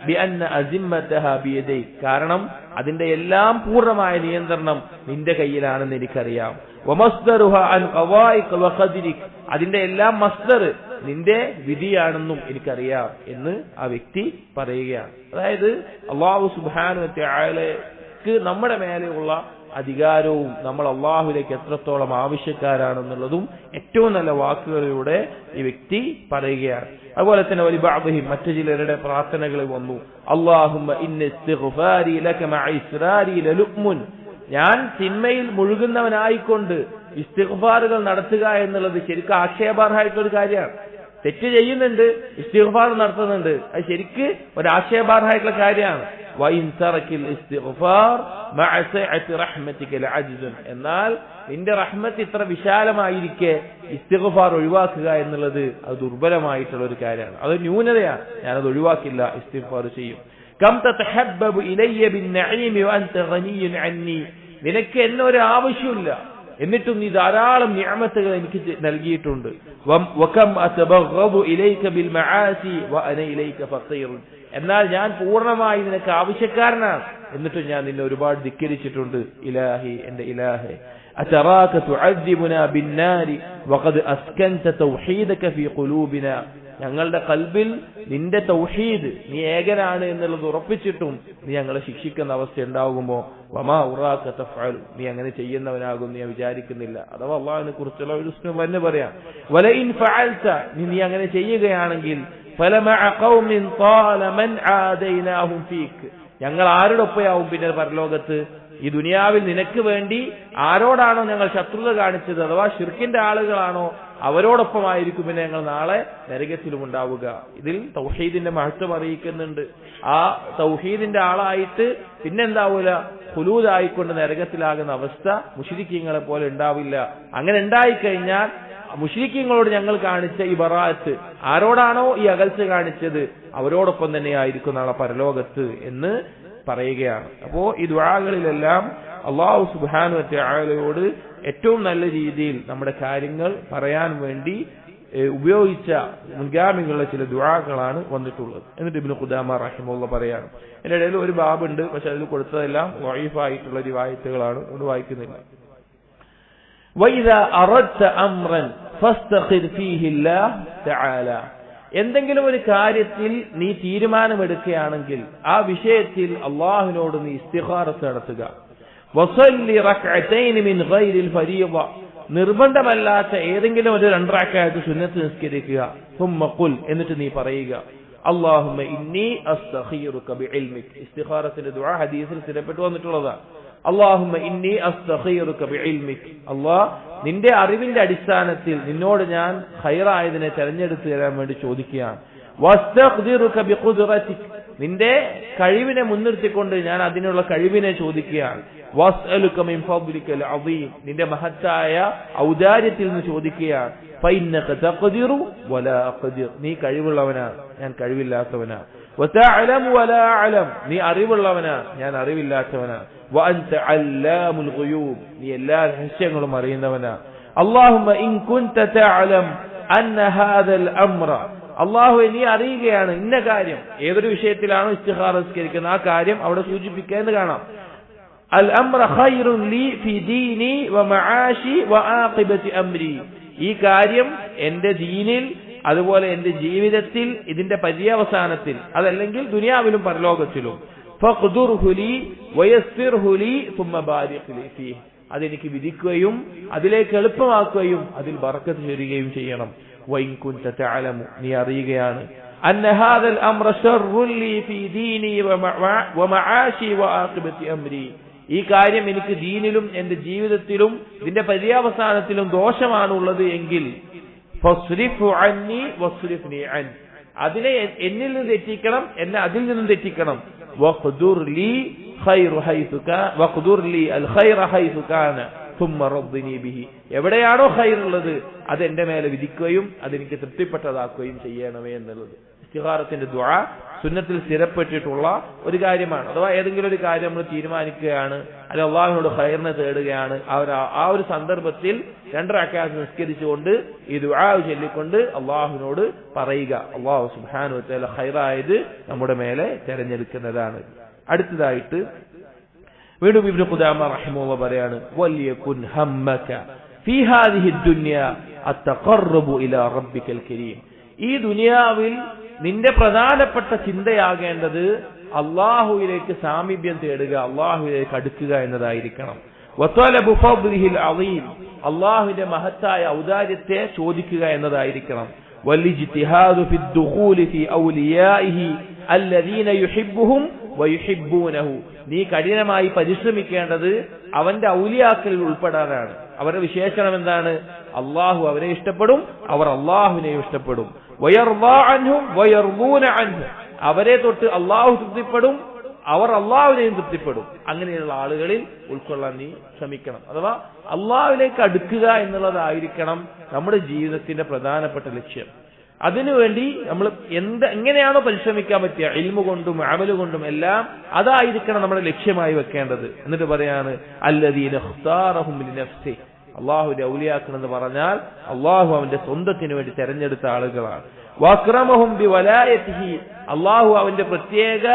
ബിഅന്ന അസിമ്മതഹാ ബിയദൈക, കാരണം അതിന്റെ എല്ലാം പൂർണ്ണമായ നിയന്ത്രണം നിന്റെ കയ്യിലാണെന്ന് എനിക്കറിയാം. വമസ്ദറുഹാ അൻ ഖവായിക വഖദ്രിക, അതിന്റെ എല്ലാം മസ്ദർ നിന്റെ വിധിയാണെന്നും എനിക്കറിയാം എന്ന് ആ വ്യക്തി പറയുകയാണ്. അതായത് അല്ലാഹു സുബ്ഹാനഹു വ തആലക്ക് നമ്മുടെ മേലെയുള്ള അധികാരവും നമ്മൾ അള്ളാഹുവിലേക്ക് എത്രത്തോളം ആവശ്യക്കാരാണെന്നുള്ളതും ഏറ്റവും നല്ല വാക്കുകളിലൂടെ ഈ വ്യക്തി പറയുകയാണ്. അതുപോലെ തന്നെ വലിബഅദിഹിം മറ്റു ചിലരുടെ പ്രാർത്ഥനകൾ വന്നു, അല്ലാഹുമ്മ ഇന്ന ഇസ്തിഗ്ഫാരി ലക മഅ ഇസ്റാരി ലലുഅ്മുൻ. ഞാൻ തിന്മയിൽ മുഴുകുന്നവനായിക്കൊണ്ട് ഇസ്തിഗ്ഫാറുകൾ നടത്തുക എന്നുള്ളത് ശരിക്കും ആക്ഷേപാർഹമായിട്ടൊരു കാര്യമാണ്. തെറ്റ് ചെയ്യുന്നുണ്ട്, ഇസ്തിഗ്ഫാർ നടത്തുന്നുണ്ട്, അത് ശരിക്ക് ഒരു ആക്ഷേപാർഹമായിട്ടുള്ള കാര്യമാണ്. വഇൻ തറകിൽ ഇസ്തിഗ്ഫാർ മഅ സഅതി റഹ്മതിക ലഅജ്സുൻ. എന്നാൽ നിന്റെ റഹ്മത്ത് ഇത്ര വിശാലമായിരിക്കെ ഇസ്തിഗ്ഫാർ ഒഴിവാക്കുക എന്നുള്ളത് അത് ദുർബലമായിട്ടുള്ള ഒരു കാര്യമാണ്, അത് ന്യൂനതയാണ്. ഞാനത് ഒഴിവാക്കില്ല, ഇസ്തിഗ്ഫാർ ചെയ്യും. കം തതഹബ്ബബു ഇലയ്യ ബിന്നഈമി വഅൻത ഗനിയ്യുൻ അന്നി. നിനക്ക് എന്നെ ഒരു ആവശ്യമില്ല, എന്നിട്ടും നീ ധാരാളം നിഅമത്തുകൾ എനിക്ക് നൽകിയിട്ടുണ്ട്. വകം അതബഗ്ഗദു ഇലൈക ബിൽ മആസി വഅന ഇലൈക ഫഖീർ. എന്നാൽ ഞാൻ പൂർണ്ണമായി നിനക്ക് ആവശ്യക്കാരനാണ്, എന്നിട്ടും ഞാൻ നിന്നെ ഒരുപാട് ധിക്കരിച്ചിട്ടുണ്ട്. ഇലാഹി, എന്റെ ഇലാഹേ, അതറാക തുഅദ്ദിബുനാ ബിന്നാരി വഖദ് അസ്കൻത തൗഹീദക ഫീ ഖുലൂബിനാ. ഞങ്ങളുടെ കൽബിൽ നിന്റെ തൗഹീദ്, നീ ഏകനാണ് എന്നുള്ളത് ഉറപ്പിച്ചിട്ടും നീ ഞങ്ങളെ ശിക്ഷിക്കുന്ന അവസ്ഥ ഉണ്ടാകുമോ? വമാ ഉറാക തഫ്അൽ. നീ അങ്ങനെ ചെയ്യുന്നവനാകും ഞാൻ വിചാരിക്കുന്നില്ല. അഥവാ അള്ളാഹുവിനെ കുറിച്ചുള്ള ഒരു തന്നെ പറയാം. വലഇൻ ഫഅൽത, നീ അങ്ങനെ ചെയ്യുകയാണെങ്കിൽ ഫലമഅ ഖൗമിൻ ത്വാല മൻ ആദൈനാഹും ഫീക്. ഞങ്ങൾ ആരുടെ ഒപ്പയാവും പിന്നെ പരലോകത്ത്? ഈ ദുനിയാവിൽ നിനക്ക് വേണ്ടി ആരോടാണോ ഞങ്ങൾ ശത്രുത കാണിച്ചത്, അഥവാ ശിർക്കിന്റെ ആളുകളാണോ, അവരോടൊപ്പമായിരിക്കും പിന്നെ ഞങ്ങൾ നാളെ നരകത്തിലും ഉണ്ടാവുക. ഇതിൽ തൗഹീദിന്റെ മഹത്വം അറിയിക്കുന്നുണ്ട്. ആ തൗഹീദിന്റെ ആളായിട്ട് പിന്നെന്താവൂല, ഖുലൂദായിക്കൊണ്ട് നരകത്തിലാകുന്ന അവസ്ഥ മുശ്രിക്കീങ്ങളെ പോലെ ഉണ്ടാവില്ല. അങ്ങനെ ഉണ്ടായിക്കഴിഞ്ഞാൽ മുശ്രിക്കീങ്ങളോട് ഞങ്ങൾ കാണിച്ച ഈ ബറാഅത്ത്, ആരോടാണോ ഈ അകൽച്ച കാണിച്ചത് അവരോടൊപ്പം തന്നെയായിരിക്കും നാളെ പരലോകത്ത് എന്ന് പറയുകയാണ്. അപ്പോ ഈ ദുആകളിലെല്ലാം അല്ലാഹു സുബ്ഹാനഹു വ തആലയോട് ഏറ്റവും നല്ല രീതിയിൽ നമ്മുടെ കാര്യങ്ങൾ പറയാൻ വേണ്ടി ഉപയോഗിച്ച മുൻഗാമികളുടെ ചില ദുആകളാണ് വന്നിട്ടുള്ളത്. എന്നിട്ട് ഇബ്നു ഖുദാമ റഹിമഹുല്ലാഹ് പറയാണ്, ഇതിന്റെ ഇടയിൽ ഒരു ബാബുണ്ട്, പക്ഷെ അതിൽ കൊടുത്തതെല്ലാം വഈഫായിട്ടുള്ള റിവായത്തുകളാണ്, അത് വായിക്കുന്നില്ല. വഇദാ അറദ്ത അംറൻ ഫസ്തഖിർ ഫീഹി അല്ലാഹ് തആല. എന്തെങ്കിലും ഒരു കാര്യത്തിൽ നീ തീരുമാനമെടുക്കുകയാണെങ്കിൽ ആ വിഷയത്തിൽ അള്ളാഹുവിനോട് നീ ഇസ്തിഖാറത്ത് നടത്തുക. വസല്ലി റക്അതൈൻ മിൻ ഗൈരിൽ ഫരീള. നിർബന്ധമല്ലാത്ത ഏതെങ്കിലും ഒരു 2 റക്അത്ത് സുന്നത്ത് നിസ്കരിക്കുക. സുമ്മ ഖുൽ, എന്നിട്ട് നീ പറയുക, അല്ലാഹുമ്മ ഇന്നി അസ്തഖീറുക ബിഇൽമിക്. ഇസ്തിഖാറത്തിന്റെ ദുആ ഹദീസിൽ സ്ഥിരപ്പെട്ടു വന്നിട്ടുള്ളതാണ്. അല്ലാഹുമ്മ ഇന്നി അസ്തഖീറുക ബിഇൽമിക്. അല്ലാഹ്, നിന്റെ അറിവിന്റെ അടിസ്ഥാനത്തിൽ നിന്നോട് ഞാൻ ഖൈറായതിനെ തെരഞ്ഞെടുത്തു തരാൻ വേണ്ടി ചോദിക്കുകയാണ്. വസ്തഖ്ദിറുക ബിഖുദ്റതിക്. നിന്റെ കഴിവിനെ മുൻനിർത്തിക്കൊണ്ട് ഞാൻ അതിനുള്ള കഴിവിനെ ചോദിക്കുകയാണ്. വസ്അലുക മിൻ ഫദ്ലികൽ അദീം. നിന്റെ മഹത്തായ ഔദാര്യത്തിൽ നിന്ന് ചോദിക്കുകയാണ്. ഫഇന്നക തഖ്ദിറു വലാ അഖ്ദിർ. നീ കഴിവുള്ളവനാണ്, ഞാൻ കഴിവില്ലാത്തവനാണ്. വതഅലമു വലാ അഅലം. നീ അറിവുള്ളവനാണ്, ഞാൻ അറിവില്ലാത്തവനാണ്. വഅൻത അല്ലാമുൽ ഗുയൂബ്. നീ എല്ലാ രഹസ്യങ്ങളും അറിയുന്നവനാണ്. അല്ലാഹുമ്മ ഇൻ കുൻത തഅലം അന്ന ഹാദൽ അംറ. അല്ലാഹുവേ, നീ അറിയുകയാണ് ഇന്ന കാര്യം. ഏതൊരു വിഷയത്തിലാണോ ഇസ്തിഖാറ നിസ്കരിക്കുന്നത് ആ കാര്യം അവിടെ സൂചിപ്പിക്കുന്നത് കാണാം. അൽ അംറ ഖൈറുൻ ലീ ഫി ദീനി വമആശി വആഖിബതി അംരി. ഈ കാര്യം എന്റെ ദീനിൽ, അതുപോലെ എന്റെ ജീവിതത്തിൽ, ഇതിന്റെ പര്യവസാനത്തിൽ, അതല്ലെങ്കിൽ ദുനിയാവിലും പരലോകത്തിലും. ഫഖ്ദുർഹു ലീ വയസ്സിർഹു ലീ സുമ്മ ബാരിഖ് ലീ ഫീഹി. അതെനിക്ക് വിധിക്കുകയും അതിലേക്ക് എളുപ്പമാക്കുകയും അതിൽ ബറക്കത്ത് ചൊരിയുകയും ചെയ്യണം. വഇൻ കുൻത തഅലമു. നീ അറിയുകയാണ് അന്ന ഹാദൽ അംറ ശർറുൻ ലീ ഫീ ദീനി വമആശി വആഖിബതി അംരി. ഈ കാര്യം എനിക്ക് ദീനിലും എന്റെ ജീവിതത്തിലും ഇതിന്റെ പര്യവസാനത്തിലും ദോഷമാണുള്ളത് എങ്കിൽ ഫസ്രിഫു അന്നി വസ്രിഫ്നി അൻ. അതിനെ എന്നിൽ നിന്ന് തെറ്റിക്കണം, എന്നെ അതിൽ നിന്നും തെറ്റിക്കണം. വഖ്ദുർ ലീ ഖൈറു ഹൈസു കാന വഖ്ദുർ ലീ അൽ ഖൈറ ഹൈസു കാന സുമ്മ റദ്ദിനി ബിഹി. എവിടെയാണോ ഖൈറുള്ളത് അത് എന്റെ മേലെ വിധിക്കുകയും അതെനിക്ക് തൃപ്തിപ്പെട്ടതാക്കുകയും ചെയ്യണമേ എന്നുള്ളത്. ഇസ്തിഖാറത്തിന്റെ ദുആ സുന്നത്തിൽ സ്ഥിരപ്പെട്ടിട്ടുള്ള ഒരു കാര്യമാണ്. അഥവാ ഏതെങ്കിലും ഒരു കാര്യം നമ്മൾ തീരുമാനിക്കുകയാണ്, അല്ലെങ്കിൽ അള്ളാഹുവിനോട് ഖൈറിനെ തേടുകയാണ്, ആ ഒരു സന്ദർഭത്തിൽ 2 റക്അത്ത് നിസ്കരിച്ചുകൊണ്ട് ഈ ദുആ ചൊല്ലിക്കൊണ്ട് അള്ളാഹുവിനോട് പറയുക. അള്ളാഹു സുബ്ഹാനഹു വ തആല ഖൈറായത് നമ്മുടെ മേലെ തെരഞ്ഞെടുക്കുന്നതാണ്. അടുത്തതായിട്ട് വീണ്ടും ഇബ്നു ഖുദാമ റഹിമഹുല്ലാഹ് പറയാണ്, വലിയകുൻ ഹമ്മക ഫീ ഹാദിഹി ദുനിയ അത്തഖറബു ഇലാ റബ്ബിക്കൽ കരീം. ഈ ദുനിയാവിൽ നിന്റെ പ്രധാനപ്പെട്ട ചിന്തയാകേണ്ടത് അള്ളാഹുവിലേക്ക് സാമീപ്യം തേടുക, അള്ളാഹുവിലേക്ക് അടുക്കുക എന്നതായിരിക്കണം. വതലബു ഫദ്ലിഹിൽ അളീം, അല്ലാഹുവിന്റെ മഹത്തായ ഔദാര്യത്തെ ചോദിക്കുക എന്നതായിരിക്കണം. വൽഇജ്തിഹാദു ഫിദ്ദുഖൂലി ഫി ഔലിയാഇഹി അല്ലദീന യുഹിബ്ബുഹും വയുഹിബ്ബൂനഹു, നീ കഠിനമായി പരിശ്രമിക്കേണ്ടത് അവന്റെ ഔലിയാക്കളിൽ ഉൾപ്പെടാനാണ്. അവരുടെ വിശേഷണം എന്താണ്? അള്ളാഹു അവരെ ഇഷ്ടപ്പെടും, അവർ അള്ളാഹുവിനെയും ഇഷ്ടപ്പെടും. വയർദാ അൻഹും വയർദൂന അൻഹു, അവരെ തൊട്ട് അള്ളാഹു തൃപ്തിപ്പെടും, അവർ അള്ളാഹുവിനെയും തൃപ്തിപ്പെടും. അങ്ങനെയുള്ള ആളുകളിൽ ഉൾക്കൊള്ളാൻ നീ ശ്രമിക്കണം. അഥവാ അള്ളാഹുവിലേക്ക് അടുക്കുക എന്നുള്ളതായിരിക്കണം നമ്മുടെ ജീവിതത്തിന്റെ പ്രധാനപ്പെട്ട ലക്ഷ്യം. അതിനുവേണ്ടി നമ്മൾ എങ്ങനെയാണോ പരിശ്രമിക്കാൻ പറ്റുക, ഇൽമു കൊണ്ടും അമല് കൊണ്ടും എല്ലാം, അതായിരിക്കണം നമ്മുടെ ലക്ഷ്യമായി വെക്കേണ്ടത്. എന്നിട്ട് പറയാണ് അല്ലദീന ഇഖ്താറഹും ലിനഫ്സി, അള്ളാഹുവിന്റെ ഔലിയാക്കൾ എന്ന് പറഞ്ഞാൽ അള്ളാഹു അവന്റെ സ്വന്തത്തിന് വേണ്ടി തെരഞ്ഞെടുത്ത ആളുകളാണ്. വഅക്രമഹും ബിവലായതിഹി, അള്ളാഹു അവന്റെ പ്രത്യേക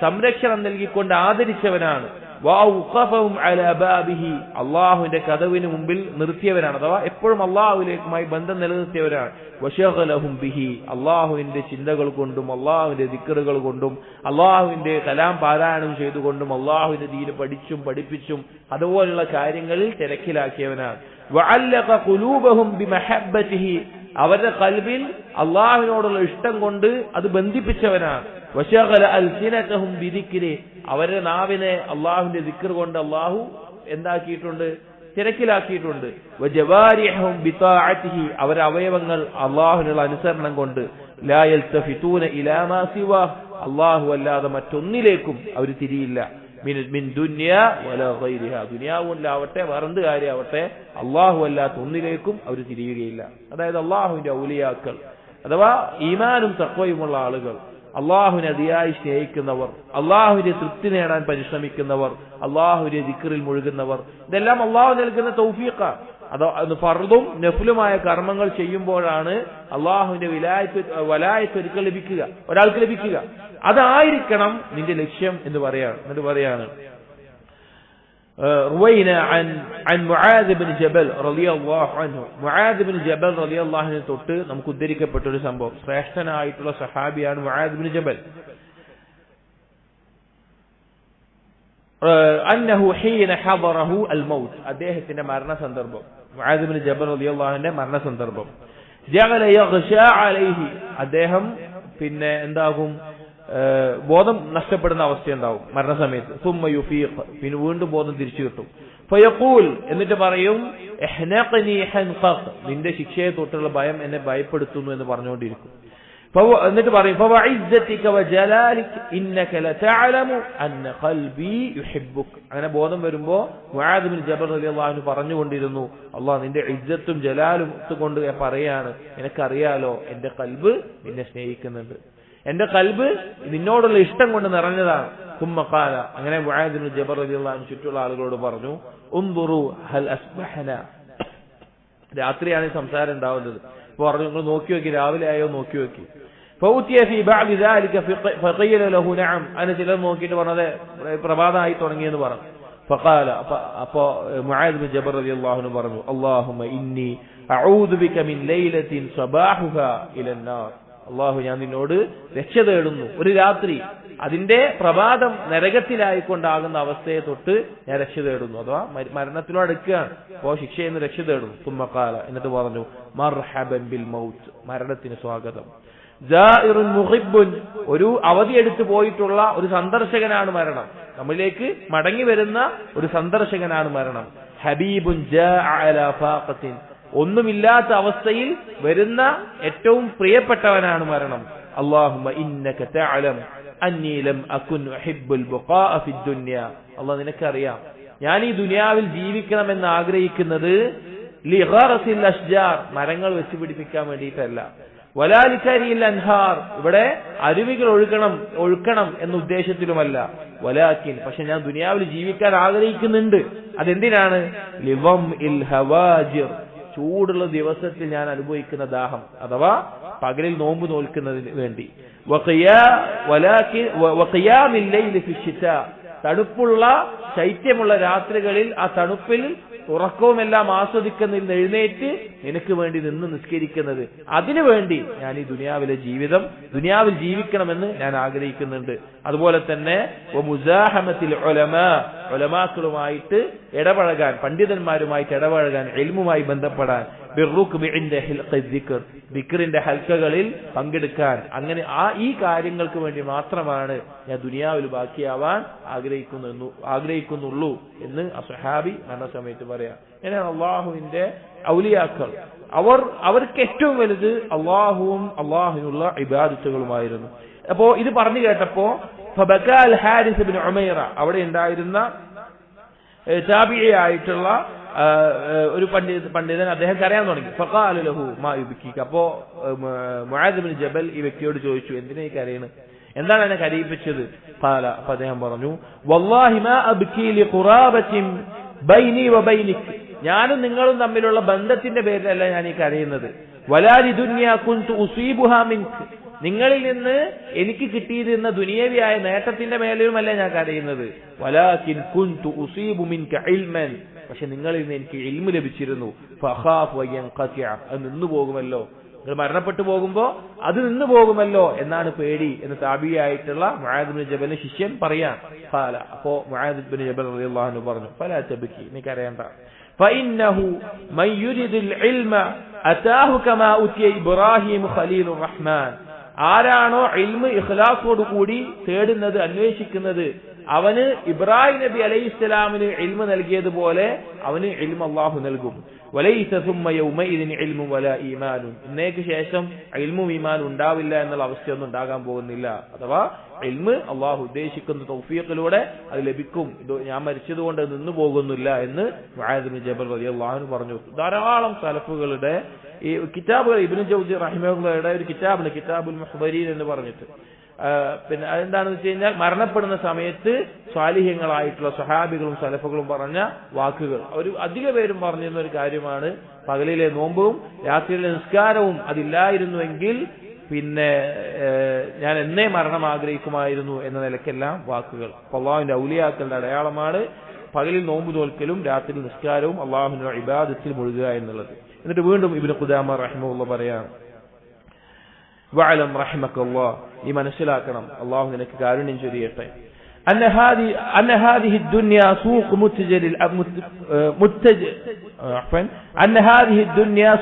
സംരക്ഷണം നൽകിക്കൊണ്ട് ആദരിച്ചവനാണ്. വഔഖഫഹും അലാ ബാബിഹി, അള്ളാഹുവിന്റെ കദവിന് മുമ്പിൽ നിർത്തിയവരാണ്, അഥവാ എപ്പോഴും അള്ളാഹുവിലേക്കുമായി ബന്ധം നിലനിർത്തിയവരാണ്. വശഗലഹും ബിഹി, അള്ളാഹുവിന്റെ ചിന്തകൾ കൊണ്ടും അള്ളാഹുവിന്റെ ദിക്റുകൾ കൊണ്ടും അള്ളാഹുവിന്റെ കലാം പാരായണം ചെയ്തുകൊണ്ടും അള്ളാഹുവിന്റെ ദീന് പഠിച്ചും പഠിപ്പിച്ചും അതുപോലുള്ള കാര്യങ്ങളിൽ തിരക്കിലാക്കിയവനാണ്. വഅല്ലഖ ഖുലൂബഹും ബിമഹബ്ബതിഹി, അവരുടെ ഖൽബിൽ അള്ളാഹുവിനോടുള്ള ഇഷ്ടം കൊണ്ട് അത് ബന്ധിപ്പിച്ചവനാണ്. വശഗല അൽസിനതഹും ബിദിക്രി, അവരുടെ നാവിനെ അള്ളാഹുവിന്റെ ദിക്ർ കൊണ്ട് അള്ളാഹു എന്താക്കിയിട്ടുണ്ട്? തിരക്കിലാക്കിയിട്ടുണ്ട്. വജവാരിഹും ബിതാഅതിഹി, അവരുടെ അവയവങ്ങൾ അള്ളാഹുവിനുള്ള അനുസരണം കൊണ്ട്. ലാ യൽതഫിതൂന ഇലാ മാ സിവാ, അള്ളാഹു അല്ലാതെ മറ്റൊന്നിലേക്കും അവർ തിരിയില്ല. മിൻ ദുനിയ വലാ ഗൈരിഹാ, ദുനിയാവിലാവട്ടെ വേറെന്ത് കാര്യമാവട്ടെ അള്ളാഹു അല്ലാത്ത ഒന്നിലേക്കും അവർ തിരിയുകയില്ല. അതായത് അള്ളാഹുവിന്റെ ഔലിയാക്കൾ അഥവാ ഈമാനും തഖ്വയുമുള്ള ആളുകൾ, അള്ളാഹുവിനെ അതിയായി സ്നേഹിക്കുന്നവർ, അള്ളാഹുവിന്റെ തൃപ്തി നേടാൻ പരിശ്രമിക്കുന്നവർ, അള്ളാഹുവിന്റെ ദിക്റിൽ മുഴുകുന്നവർ, ഇതെല്ലാം അള്ളാഹു നൽകുന്ന തൗഫീഖാണ്. അത് ഫർദും നഫ്ലുമായ കർമ്മങ്ങൾ ചെയ്യുമ്പോഴാണ് അള്ളാഹുവിന്റെ വലായത്ത് ഒരിക്കൽ ലഭിക്കുക, ഒരാൾക്ക് ലഭിക്കുക. അതായിരിക്കണം നിന്റെ ലക്ഷ്യം എന്ന് പറയാണ്. എന്നിട്ട് പറയാണ് روينا عن معاذ بن جبل رضي الله عنه, معاذ بن جبل رضي الله عنه തൊട്ട് നമുക്ക് ഉദ്ധരിക്കപ്പെട്ട ഒരു സംഭവം, ശ്രേഷ്ഠനായിട്ടുള്ള സഹാബിയാണ് മുആദ് ബിൻ ജബൽ. أنه حين حضره الموت, അദ്ദേഹത്തിന്റെ മരണ സന്ദർഭം, മുആദ് ബിൻ ജബൽ റളിയല്ലാഹു അൻഹുവിന്റെ മരണ സന്ദർഭം. ജഅല യഗ്ശാ അലൈഹി, അദ്ദേഹം പിന്നെ എന്താകും, ബോധം നഷ്ടപ്പെടുന്ന അവസ്ഥയുണ്ടാവും മരണസമയത്ത്. സുമ്മ യുഫീഖ്, പിന്നെ വീണ്ടും ബോധം തിരിച്ചു കിട്ടും. ഫയഖൂൽ, എന്നിട്ട് പറയും ഇഹ്നഖനി ഹൻഖഖ്, നിന്റെ ശിക്ഷയെ തൊട്ടുള്ള ഭയം എന്നെ ഭയപ്പെടുത്തുന്നു എന്ന് പറഞ്ഞുകൊണ്ടിരിക്കും. എന്നിട്ട് പറയും ഫവഇസ്സതിക വജലാലിക ഇന്നക ലതഅലമു അന്ന ഖൽബി യുഹിബ്ബുക. അങ്ങനെ ബോധം വരുമ്പോ മുആദ് ബിൻ ജബൽ റളിയല്ലാഹു അൻഹു പറഞ്ഞുകൊണ്ടിരുന്നു, അല്ലാഹ് നിന്റെ ഇജ്ജത്തും ജലാലും കൊണ്ട് പറയാണ്, എനിക്കറിയാലോ എന്റെ ഖൽബ് നിന്നെ സ്നേഹിക്കുന്നുണ്ട്, എന്റെ ഖൽബ് നിന്നോടുള്ള ഇഷ്ടം കൊണ്ട് നിറഞ്ഞതാണ്. സുമ്മ ഖാല, അങ്ങനെ മുആദ് ബിൻ ജബൽ റളിയല്ലാഹു അൻഹു ചുറ്റുള്ള ആളുകളോട് പറഞ്ഞു, ഉൻദുറു ഹൽ അസ്ബഹന, രാത്രിയാണ് ഈ സംസാരം ഉണ്ടാവുന്നത്. പറഞ്ഞു നിങ്ങൾ നോക്കി നോക്കി, രാവിലെ ആയോ നോക്കി നോക്കി. ഫൗതിയ ഫീ ബഅദി ദാലിക ഫഖീല ലഹു നഅം, അന ചിലർ നോക്കിയിട്ട് പറഞ്ഞത് പ്രഭാതമായി തുടങ്ങിയെന്ന് പറഞ്ഞു. ഫഖാല, അപ്പോ മുആദ് ബിൻ ജബൽ റളിയല്ലാഹു അൻഹു പറഞ്ഞു, അല്ലാഹുമ്മ ഇന്നി അഊദു ബിക മിൻ ലൈലത്തിൻ സബാഹുഹാ ഇലൻ നാർ, അള്ളാഹു ഞാൻ നിന്നോട് രക്ഷ തേടുന്നു, ഒരു രാത്രി അതിന്റെ പ്രഭാതം നരകത്തിലായിക്കൊണ്ടാകുന്ന അവസ്ഥയെ തൊട്ട് ഞാൻ രക്ഷ തേടുന്നു, അഥവാ മരണത്തിനോട് അടുക്കുകയാണ്, അപ്പോ ശിക്ഷയിൽ നിന്ന് രക്ഷ തേടുന്നു. തുമ്മക്കാല, എന്നിട്ട് പറഞ്ഞു മർഹബൻ ബിൽ മൗത്ത്, മരണത്തിന് സ്വാഗതം. ജാഇറുൻ മുഹിബ്ബുൻ, ഒരു അവധിയെടുത്ത് പോയിട്ടുള്ള ഒരു സന്ദർശകനാണ് മരണം, നമ്മളിലേക്ക് മടങ്ങി വരുന്ന ഒരു സന്ദർശകനാണ് മരണം. ഹബീബുൻ ജാഅ അലാ ഫാഖത്തിൻ, ഒന്നുമില്ലാത്ത അവസ്ഥയിൽ വരുന്ന ഏറ്റവും പ്രിയപ്പെട്ടവനാണ് മരണം. അല്ലാഹുമ്മ ഇന്നക തഅലം അന്നി ലം അകുൻ ഉഹിബ്ബുൽ ബുഖാഅ ഫിദ് ദുനിയ, അല്ലാഹ് നിനക്കറിയാം ഞാൻ ഈ ദുനിയാവിൽ ജീവിക്കണമെന്ന് ആഗ്രഹിക്കുന്നത് ലിഗറസിൽ അഷ്ജാർ, മരങ്ങൾ വെച്ച് പിടിപ്പിക്കാൻ വേണ്ടിയിട്ടല്ല, വലാ ലികരിൽ അൻഹാർ, ഇവിടെ അരുവികൾ ഒഴുക്കണം എന്ന ഉദ്ദേശത്തിലുമല്ല, വലാകിൻ, പക്ഷെ ഞാൻ ദുനിയാവിൽ ജീവിക്കാൻ ആഗ്രഹിക്കുന്നുണ്ട്. അതെന്തിനാണ്? ലിവം ഇൽ ഹവാജിർ, ചൂടുള്ള ദിവസത്തിൽ ഞാൻ അനുഭവിക്കുന്ന ദാഹം, അഥവാ പകലിൽ നോമ്പ് നോൽക്കുന്നതിന് വേണ്ടി. തണുപ്പുള്ള ശൈത്യമുള്ള രാത്രികളിൽ ആ തണുപ്പിൽ ഉറക്കവും എല്ലാം ആസ്വദിക്കുന്നതിൽ എഴുന്നേറ്റ് നിനക്ക് വേണ്ടി നിന്ന് നിസ്കരിക്കുന്നത്, അതിനുവേണ്ടി ഞാൻ ഈ ദുനിയാവിൽ ജീവിക്കണമെന്ന് ഞാൻ ആഗ്രഹിക്കുന്നുണ്ട്. അതുപോലെ തന്നെ മുസാഹമത്തിൽ ഉലമാക്കളുമായിട്ട് ഇടപഴകാൻ, പണ്ഡിതന്മാരുമായിട്ട് ഇടപഴകാൻ, ഇൽമുമായി ബന്ധപ്പെടാൻ, ദിക്റിന്റെ ഹൽക്കകളിൽ പങ്കെടുക്കാൻ, അങ്ങനെ ഈ കാര്യങ്ങൾക്ക് വേണ്ടി മാത്രമാണ് ഞാൻ ദുനിയാവിൽ ബാക്കിയാവാൻ ആഗ്രഹിക്കുന്നുള്ളൂ എന്ന് അസ്ഹാബി മരണസമയത്ത് പറയാം. അങ്ങനെയാണ് അള്ളാഹുവിന്റെ ഔലിയാക്കൾ. അവർക്ക് ഏറ്റവും വലുത് അള്ളാഹുവും അള്ളാഹുവിനുള്ള ഇബാദത്തുകളുമായിരുന്നു. അപ്പോ ഇത് പറഞ്ഞു കേട്ടപ്പോ ഹാരിസ് ഇബ്നു ഉമൈറ, അവിടെ ഉണ്ടായിരുന്ന താബിഈയായിട്ടുള്ള ഒരു പണ്ഡിതൻ, അദ്ദേഹം കരയാൻ തുടങ്ങി. ഫഖാല ലഹു മാ യുബ്കീക. അപ്പോ മുആദ് ഇബ്നു ജബൽ ഈ വ്യക്തിയോട് ചോദിച്ചു, എന്തിനാ ഈ കരയുന്നത്, എന്താണ് എന്നെ കരയിപ്പിച്ചത്? ഖാല, അപ്പോൾ അദ്ദേഹം പറഞ്ഞു, വല്ലാഹി മാ അബ്കീ ലിഖുറാബത്തിൻ ബൈനി വബൈനിക, ഞാനും നിങ്ങളും തമ്മിലുള്ള ബന്ധത്തിന്റെ പേരിലല്ല ഞാൻ ഈ കരയുന്നത്. വലാ ലിദുനിയാ കുൻതു ഉസീബുഹാ മിൻക, നിങ്ങളിൽ നിന്ന് എനിക്ക് കിട്ടിയിരുന്ന ദുനിയവിയായ നേട്ടത്തിന്റെ മേലെയുമല്ല ഞാൻ കരയുന്നത്. വലാകിൻ കുൻതു ഉസീബു മിൻക ഇൽമൻ, പക്ഷെ നിങ്ങളിൽ നിന്ന് എനിക്ക് ഇൽമു ലഭിച്ചിരുന്നു. ഫഖാഫു യൻഖതിഅ, അത് നിന്നു പോകുമല്ലോ, നിങ്ങൾ മരണപ്പെട്ടു പോകുമ്പോ അത് നിന്നു പോകുമല്ലോ എന്നാണ് പേടി എന്ന് താബിയായിട്ടുള്ള മുആദ് ഇബ്നു ജബലിന്റെ ശിഷ്യൻ പറയാൻ. ഖാല, അപ്പോ മുആദ് ഇബ്നു ജബൽ റളിയല്ലാഹു അൻഹു പറഞ്ഞു, ഫലാ തബ്കി, നീ കരയണ്ട. ഫഇന്നഹു മൻ യുരിദുൽ ഇൽമ അതാഹു കമാ ഉതിയ ഇബ്രാഹിം ഖലീലുർ റഹ്മാൻ, ആരാണോ ഇൽമ് ഇഖ്ലാസോട് കൂടി തേടുന്നത്, അന്വേഷിക്കുന്നത്, അവന് ഇബ്രാഹിം നബി അലൈഹിസ്സലാമിന് ഇൽമു നൽകിയതുപോലെ അവന് ഇൽമു അല്ലാഹു നൽകും. വലൈസ സുമ്മ യൗമഇദിൻ ഇൽമു വലാ ഈമാനും, ഇന്നേക്ക് ശേഷം ഇൽമും ഈമാനും ഉണ്ടാവില്ല എന്നുള്ള അവസ്ഥയൊന്നും ഉണ്ടാകാൻ പോകുന്നില്ല. അഥവാ ഇൽമ് അള്ളാഹു ഉദ്ദേശിക്കുന്ന തൗഫീഖിലൂടെ അത് ലഭിക്കും, ഞാൻ മരിച്ചതുകൊണ്ട് നിന്നു പോകുന്നില്ല എന്ന് മുആദ് ഇബ്നു ജബൽ റളിയല്ലാഹു അൻഹു പറഞ്ഞു. ധാരാളം സലഫുകളുടെ ഈ കിതാബുകൾ, ഇബ്നു ജൗസി റഹിമഹുള്ളയുടെ ഒരു കിതാബുണ്ട്, കിതാബുൽ മുഹ്ബരീൻ എന്ന് പറഞ്ഞിട്ട്. പിന്നെ അതെന്താണെന്ന് വെച്ച് കഴിഞ്ഞാൽ, മരണപ്പെടുന്ന സമയത്ത് സ്വാലിഹ്യങ്ങളായിട്ടുള്ള സ്വഹാബികളും സലഫുകളും പറഞ്ഞ വാക്കുകൾ. ഒരു അധിക പേരും പറഞ്ഞിരുന്ന ഒരു കാര്യമാണ്, പകലിലെ നോമ്പും രാത്രിയിലെ നിസ്കാരവും അതില്ലായിരുന്നുവെങ്കിൽ പിന്നെ ഞാൻ എന്നേ മരണം ആഗ്രഹിക്കുമായിരുന്നു എന്ന നിലക്കെല്ലാം വാക്കുകൾ. അള്ളാഹുവിന്റെ ഔലിയാക്കളുടെ അടയാളമാണ് പകലിൽ നോമ്പ് നോൽക്കലും രാത്രിയിൽ നിസ്കാരവും അള്ളാഹുവിന്റെ ഇബാദത്തിൽ മുഴുകുക എന്നുള്ളത്. എന്നിട്ട് വീണ്ടും ഇബ്നു ഖുദാമ റഹിമഹുല്ലാഹ് പറയാണ്, വഅലം റഹിമക്കല്ലാഹ്, നീ മനസ്സിലാക്കണം, അള്ളാഹു നിനക്ക് കാരുണ്യം ചൊരിയട്ടെ, أن هذه الدنيا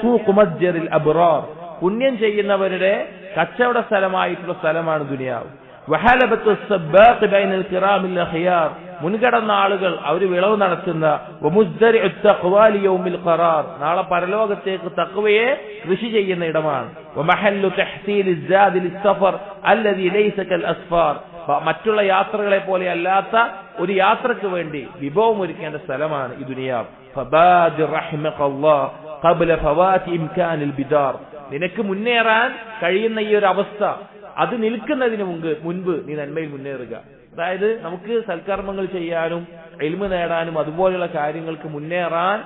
سوق متجر الأبرار, പുണ്യം ചെയ്യുന്നവരുടെ കച്ചവട സ്ഥലമായിട്ടുള്ള സ്ഥലമാണ് ദുനിയാവ്. വഹലബത്തു സബ്ബാഖ് ബൈനൽ കിറാമിൽ അഖിയാർ, മുൻകടന്ന ആളുകൾ അവർ വിളവ് നടത്തുന്ന, വമുസ്ദരിഉ തഖ്വാ ലിയൗമിൽ ഖറാർ, നാളെ പരലോകത്തേക്ക് തഖ്വയെ കൃഷി ചെയ്യുന്ന ഇടമാണ്. വമഹല്ലു തഹ്സീലിസ് സാദി ലിസ്സഫർ അല്ലദി ലൈസ കൽ അസ്ഫാർ, മറ്റുള്ള യാത്രകളെ പോലെ അല്ലാത്ത ഒരു യാത്രക്ക് വേണ്ടി വിഭവം ഒരുക്കേണ്ട സ്ഥലമാണ് ഈ ദുനിയാവ്. ഫബാദിർ റഹിമകല്ലാഹ് ഖബ്ല ഫവാതി ഇംകാനിൽ ബിദാർ, നിനക്ക് മുന്നേറാൻ കഴിയുന്ന ഈ ഒരു അവസ്ഥ അത് നിൽക്കുന്നതിന് മുൻപ് നീ നന്മയിൽ മുന്നേറുക. അതായത് നമുക്ക് സൽക്കർമ്മങ്ങൾ ചെയ്യാനും ഇൽമു നേടാനും അതുപോലെയുള്ള കാര്യങ്ങൾക്ക് മുന്നേറാൻ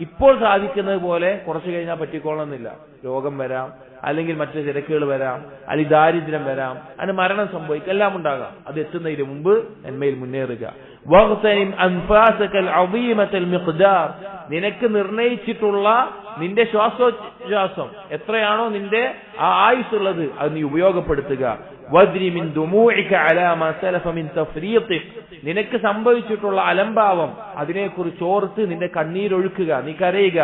ഇപ്പോൾ സാധിക്കുന്നത് പോലെ കുറച്ചു കഴിഞ്ഞാൽ പറ്റിക്കോളണമെന്നില്ല. രോഗം വരാം, അല്ലെങ്കിൽ മറ്റു തിരക്കുകൾ വരാം, അല്ലെങ്കിൽ ദാരിദ്ര്യം വരാം, അതിന് മരണം സംഭവിക്കും, എല്ലാം ഉണ്ടാകാം. അത് എത്തുന്നതിന് മുമ്പ് നന്മയിൽ മുന്നേറുക. നിനക്ക് നിർണയിച്ചിട്ടുള്ള നിന്റെ ശ്വാസോച്ഛ്വാസം എത്രയാണോ നിന്റെ ആ ആയുസ്സുള്ളത് അത് നീ ഉപയോഗപ്പെടുത്തുക. നിനക്ക് സംഭവിച്ചിട്ടുള്ള അലംഭാവം അതിനെക്കുറിച്ച് ഓർത്ത് നിന്റെ കണ്ണീരൊഴുക്കുക, നീ കരയുക.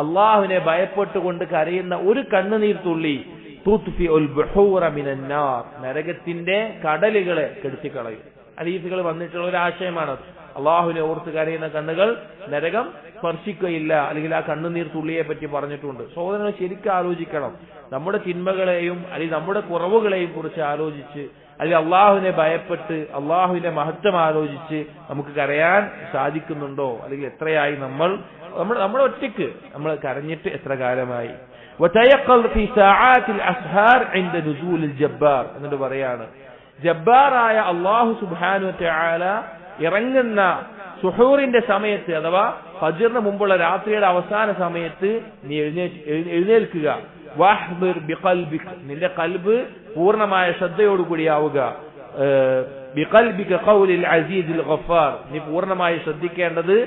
അള്ളാഹുവിനെ ഭയപ്പെട്ടുകൊണ്ട് കരയുന്ന ഒരു കണ്ണുനീർ തുള്ളി നരകത്തിന്റെ കടലുകളെ കെടുത്തിക്കളയും. ഹദീസുകൾ വന്നിട്ടുള്ള ഒരു ആശയമാണ്. അള്ളാഹുവിനെ ഓർത്ത് കരയുന്ന കണ്ണുകൾ നരകം സ്പർശിക്കുകയില്ല, അല്ലെങ്കിൽ ആ കണ്ണുനീർ തുള്ളിയെ പറ്റി പറഞ്ഞിട്ടുണ്ട്. സഹോദരങ്ങൾ ശരിക്കും ആലോചിക്കണം. നമ്മുടെ തിന്മകളെയും അല്ലെങ്കിൽ നമ്മുടെ കുറവുകളെയും കുറിച്ച് ആലോചിച്ച്, അല്ലെങ്കിൽ അള്ളാഹുവിനെ ഭയപ്പെട്ട് അള്ളാഹുവിന്റെ മഹത്വം ആലോചിച്ച് നമുക്ക് കരയാൻ സാധിക്കുന്നുണ്ടോ? അല്ലെങ്കിൽ എത്രയായി നമ്മുടെ ഒറ്റയ്ക്ക് നമ്മൾ കരഞ്ഞിട്ട് എത്ര കാലമായി? എന്നിട്ട് പറയാണ്, ജബ്ബാറായ അള്ളാഹു സുബ്ഹാനഹു വ തആല ഇറങ്ങുന്ന സുഹൂറിന്റെ സമയത്ത്, അഥവാ ഫജ്റിന് മുമ്പുള്ള രാത്രിയുടെ അവസാന സമയത്ത് നീ എഴുന്നേൽക്കുക. വഹ്ബിർ ബിഖൽബിക്, നിന്റെ ഖൽബ് പൂർണ്ണമായ ശ്രദ്ധയോടുകൂടിയാവുക. ബിഖൽബിക ഖൗലിൽ അസീസിൽ ഗഫാർ. നീ പൂർണ്ണമായി ശ്രദ്ധിക്കേണ്ടത്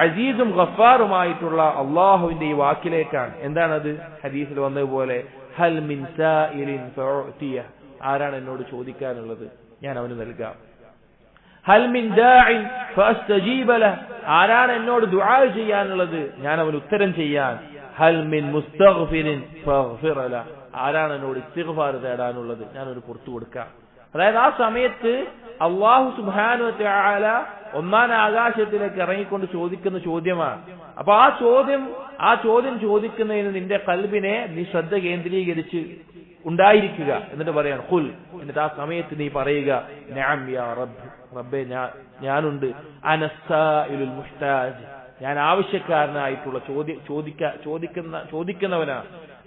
അസീസും ഗഫാറുമായിട്ടുള്ള അള്ളാഹുവിന്റെ ഈ വാക്കിലേക്കാണ്. എന്താണത്? ഹദീസിൽ വന്നതുപോലെ ഹൽ മിൻ സായിലിൻ ഫഉതിയ, ആരാണ് എന്നോട് ചോദിക്കാനുള്ളത്, ഞാൻ അവന് നൽകാം. ഹൽ മിൻ ദാഇൻ ഫഅസ്തജീബ ലഹ്, ആരാണ് എന്നോട് ദുആ ചെയ്യാനുള്ളത്, ഞാൻ അവന് ഉത്തരം ചെയ്യാൻ. ഹൽ മിൻ മുസ്തഗ്ഫിരിൻ ഫഗ്ഫിർ ലഹ്, ആരാണ് എന്നോട് ഇസ്തിഗ്ഫാർ തേടാനുള്ളത്, ഞാൻ അവന് പുറത്തു കൊടുക്കാം. അതായത് ആ സമയത്ത് അല്ലാഹു സുബ്ഹാനഹു വ തആല ഒന്നാം ആകാശത്തിലേക്ക് ഇറങ്ങിക്കൊണ്ട് ചോദിക്കുന്ന ചോദ്യമാണ്. അപ്പൊ ആ ചോദ്യം ചോദിക്കുന്നതിന് നിന്റെ ഖൽബിനെ നീ ശ്രദ്ധ കേന്ദ്രീകരിച്ച് ഉണ്ടായിരിക്കുക. എന്നിട്ട് പറയാണ് ഖുൽ, എന്നിട്ട് ആ സമയത്ത് നീ പറയുക നഅം യാ റബ്ബ്, റബ്ബേ ഞാനുണ്ട്. അനസ്സായിലുൽ മുഹ്താജ്, ഞാൻ ആവശ്യക്കാരനായിട്ടുള്ള ചോദിക്കുന്നവനാണ്.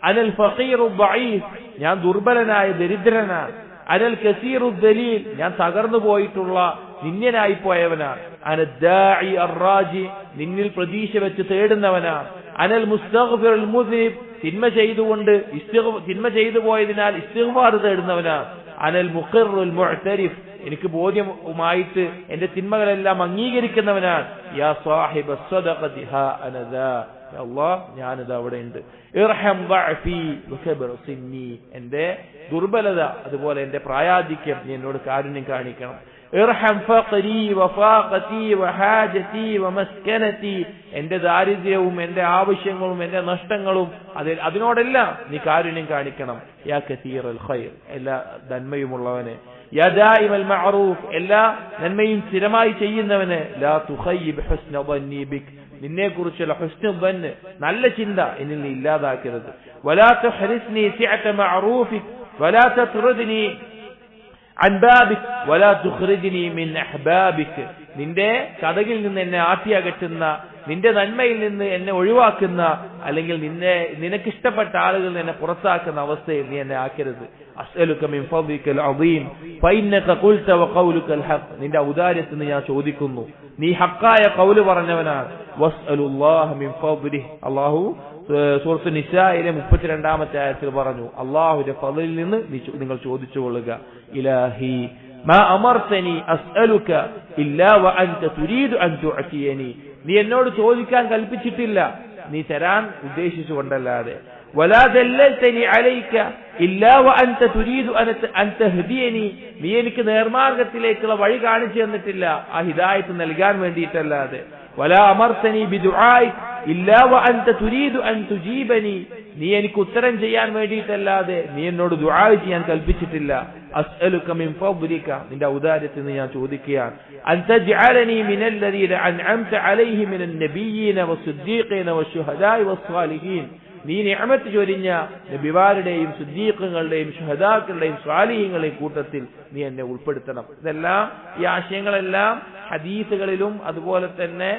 അനൽ ഫഖീറു ദഈഫ്, ഞാൻ ദുർബലനായ ദരിദ്രനാണ്. അനൽ കസീറു ദലീൽ, ഞാൻ തകർന്നു പോയിട്ടുള്ള നിന്യനായി പോയവനാണ്. അനദ്ദാഇ അർറാജി, നിന്നിൽ പ്രതീക്ഷ വെച്ച് തേടുന്നവനാണ്. അനൽ മുസ്തഗ്ഫിറുൽ മുസ്നിബ്, തിന്മ ചെയ്തു പോയതിനാൽ ഇസ്തിഗ്ഫാർ തേടുന്നവനാണ്. അനൽ മുഖിറുൽ മുഅ്തരിഫ്, എനിക്ക് ബോധ്യമായിട്ട് എന്റെ തിന്മകളെല്ലാം അംഗീകരിക്കുന്നവനാണ്. യാ സാഹിബസ് സദഖതി ഹാ അന ദാ, യാ അല്ലാഹ് ഞാനിത് അവിടെ ഉണ്ട്. ഇർഹം ദഅഫി വകബർ സിന്നി, എന്റെ ദുർബലത അതുപോലെ എന്റെ പ്രായാധിക്യം നീ എന്നോട് കാരുണ്യം കാണിക്കണം. ഇർഹം ഫഖരി വഫാഖതി വഹാജതി വമസ്കനതി, എന്റെ ദാരിദ്ര്യവും എന്റെ ആവശ്യങ്ങളും എന്റെ നഷ്ടങ്ങളും അതിനോടെല്ലാം നീ കാരുണ്യം കാണിക്കണം. യാ കസീറൽ ഖൈർ, എല്ലാ നന്മയുമുള്ളവനെ. യാ ദായിമൽ മഅറൂഫ്, എല്ലാ നന്മയും സ്ഥിരമായി ചെയ്യുന്നവനെ. ലാ തുഖയ്യിബ് ഹുസ്ന ദന്നി ബിക്, നിന്നെ കുറിച്ചുള്ള ഹുസ്നു ദന്ന്, നല്ല ചിന്ത എന്നിൽ നീ ഇല്ലാതാക്കരുത്. വലാ തുഹ്രിസ്നി സിഅത മഅറൂഫിക് വലാ തത്റുദ്നി അൻ ബാബിക് വലാ തുഖ്രിജ്നി മിൻ അഹ്ബാബിക്, നിന്റെ കഥകിൽ നിന്ന് എന്നെ ആട്ടിയകറ്റുന്ന, നിന്റെ നന്മയിൽ നിന്ന് എന്നെ ഒഴിവാക്കുന്ന, അല്ലെങ്കിൽ നിനക്കിഷ്ടപ്പെട്ട ആളുകൾ എന്നെ പുറത്താക്കുന്ന അവസ്ഥയിൽ നീ എന്നെ ആക്കരുത്. അസ്അലുക മിൻ ഫദ്ലികൽ അദീം ഫഇന്നക ഖുൽത വഖൗലുകൽ ഹഖ്, നിന്റെ ഔദാര്യത്തിൽ നിന്ന് ഞാൻ ചോദിക്കുന്നു, നീ ഹഖായ ഖൗല് പറഞ്ഞവനാണ്. വസ്അലുല്ലാഹ മിൻ ഫദ്ലിഹി, അല്ലാഹു സൂറത്ത് നിസായിലെ 32-ാമത്തെ ആയത്തിൽ പറഞ്ഞു, അല്ലാഹുവിന്റെ ഫദ്ലിൽ നിന്ന് നിങ്ങൾ ചോദിച്ചുകൊള്ളുക. ഇലാഹി മാ അമർതനി അസ്അലുക ഇല്ലാ വഅൻത തുരീദു അൻ തുഅതിയനി, നീ എന്നോട് ചോദിക്കാൻ കൽപ്പിച്ചിട്ടില്ല, നീ തരാൻ ഉദ്ദേശിച്ചുകൊണ്ടല്ലാതെ. വലാ ദല്ലൽതനി അലൈക ഇല്ലാ വഅൻത തുരീദു അൻ തഹ്ദിയനി, നീ എനിക്ക് നേർമാർഗത്തിലേക്കുള്ള വഴി കാണിച്ചു തന്നിട്ടില്ല, ആ ഹിദായത്ത് നൽകാൻ വേണ്ടിയിട്ടല്ലാതെ. വലാ അമർതനി ബിദുആഇക ഇല്ലാ വഅൻത തുരീദു അൻ തുജീബനി, നീ എനിക്ക് ഉത്തരം ചെയ്യാൻ വേണ്ടിയിട്ടല്ലാതെ നീ എന്നോട് ദുആ ചെയ്യാൻ കൽപ്പിച്ചിട്ടില്ല. അസ്അലുക മിൻ ഫദ്ലിക, നിന്റെ ഔദാര്യത്തിൽ നിന്ന് ഞാൻ ചോദിക്കുകയാണ്. അൻ തജ്അലനി മിനല്ലദീന അൻഅംത അലൈഹിം മിനൻ നബിയ്യീന വസ്സിദ്ദീഖീന വശുഹദാഇ വസ്സാലിഹീൻ, നീ നിഅമത്ത് ചൊരിഞ്ഞ നബിമാരുടെയും സിദ്ദീഖുകളുടെയും ശുഹദാക്കളുടെയും സ്വാലിഹീങ്ങളുടെയും കൂട്ടത്തിൽ നീ എന്നെ ഉൾപ്പെടുത്തണം. ഇതെല്ലാം ഈ ആശയങ്ങളെല്ലാം ഹദീസുകളിലും അതുപോലെ തന്നെ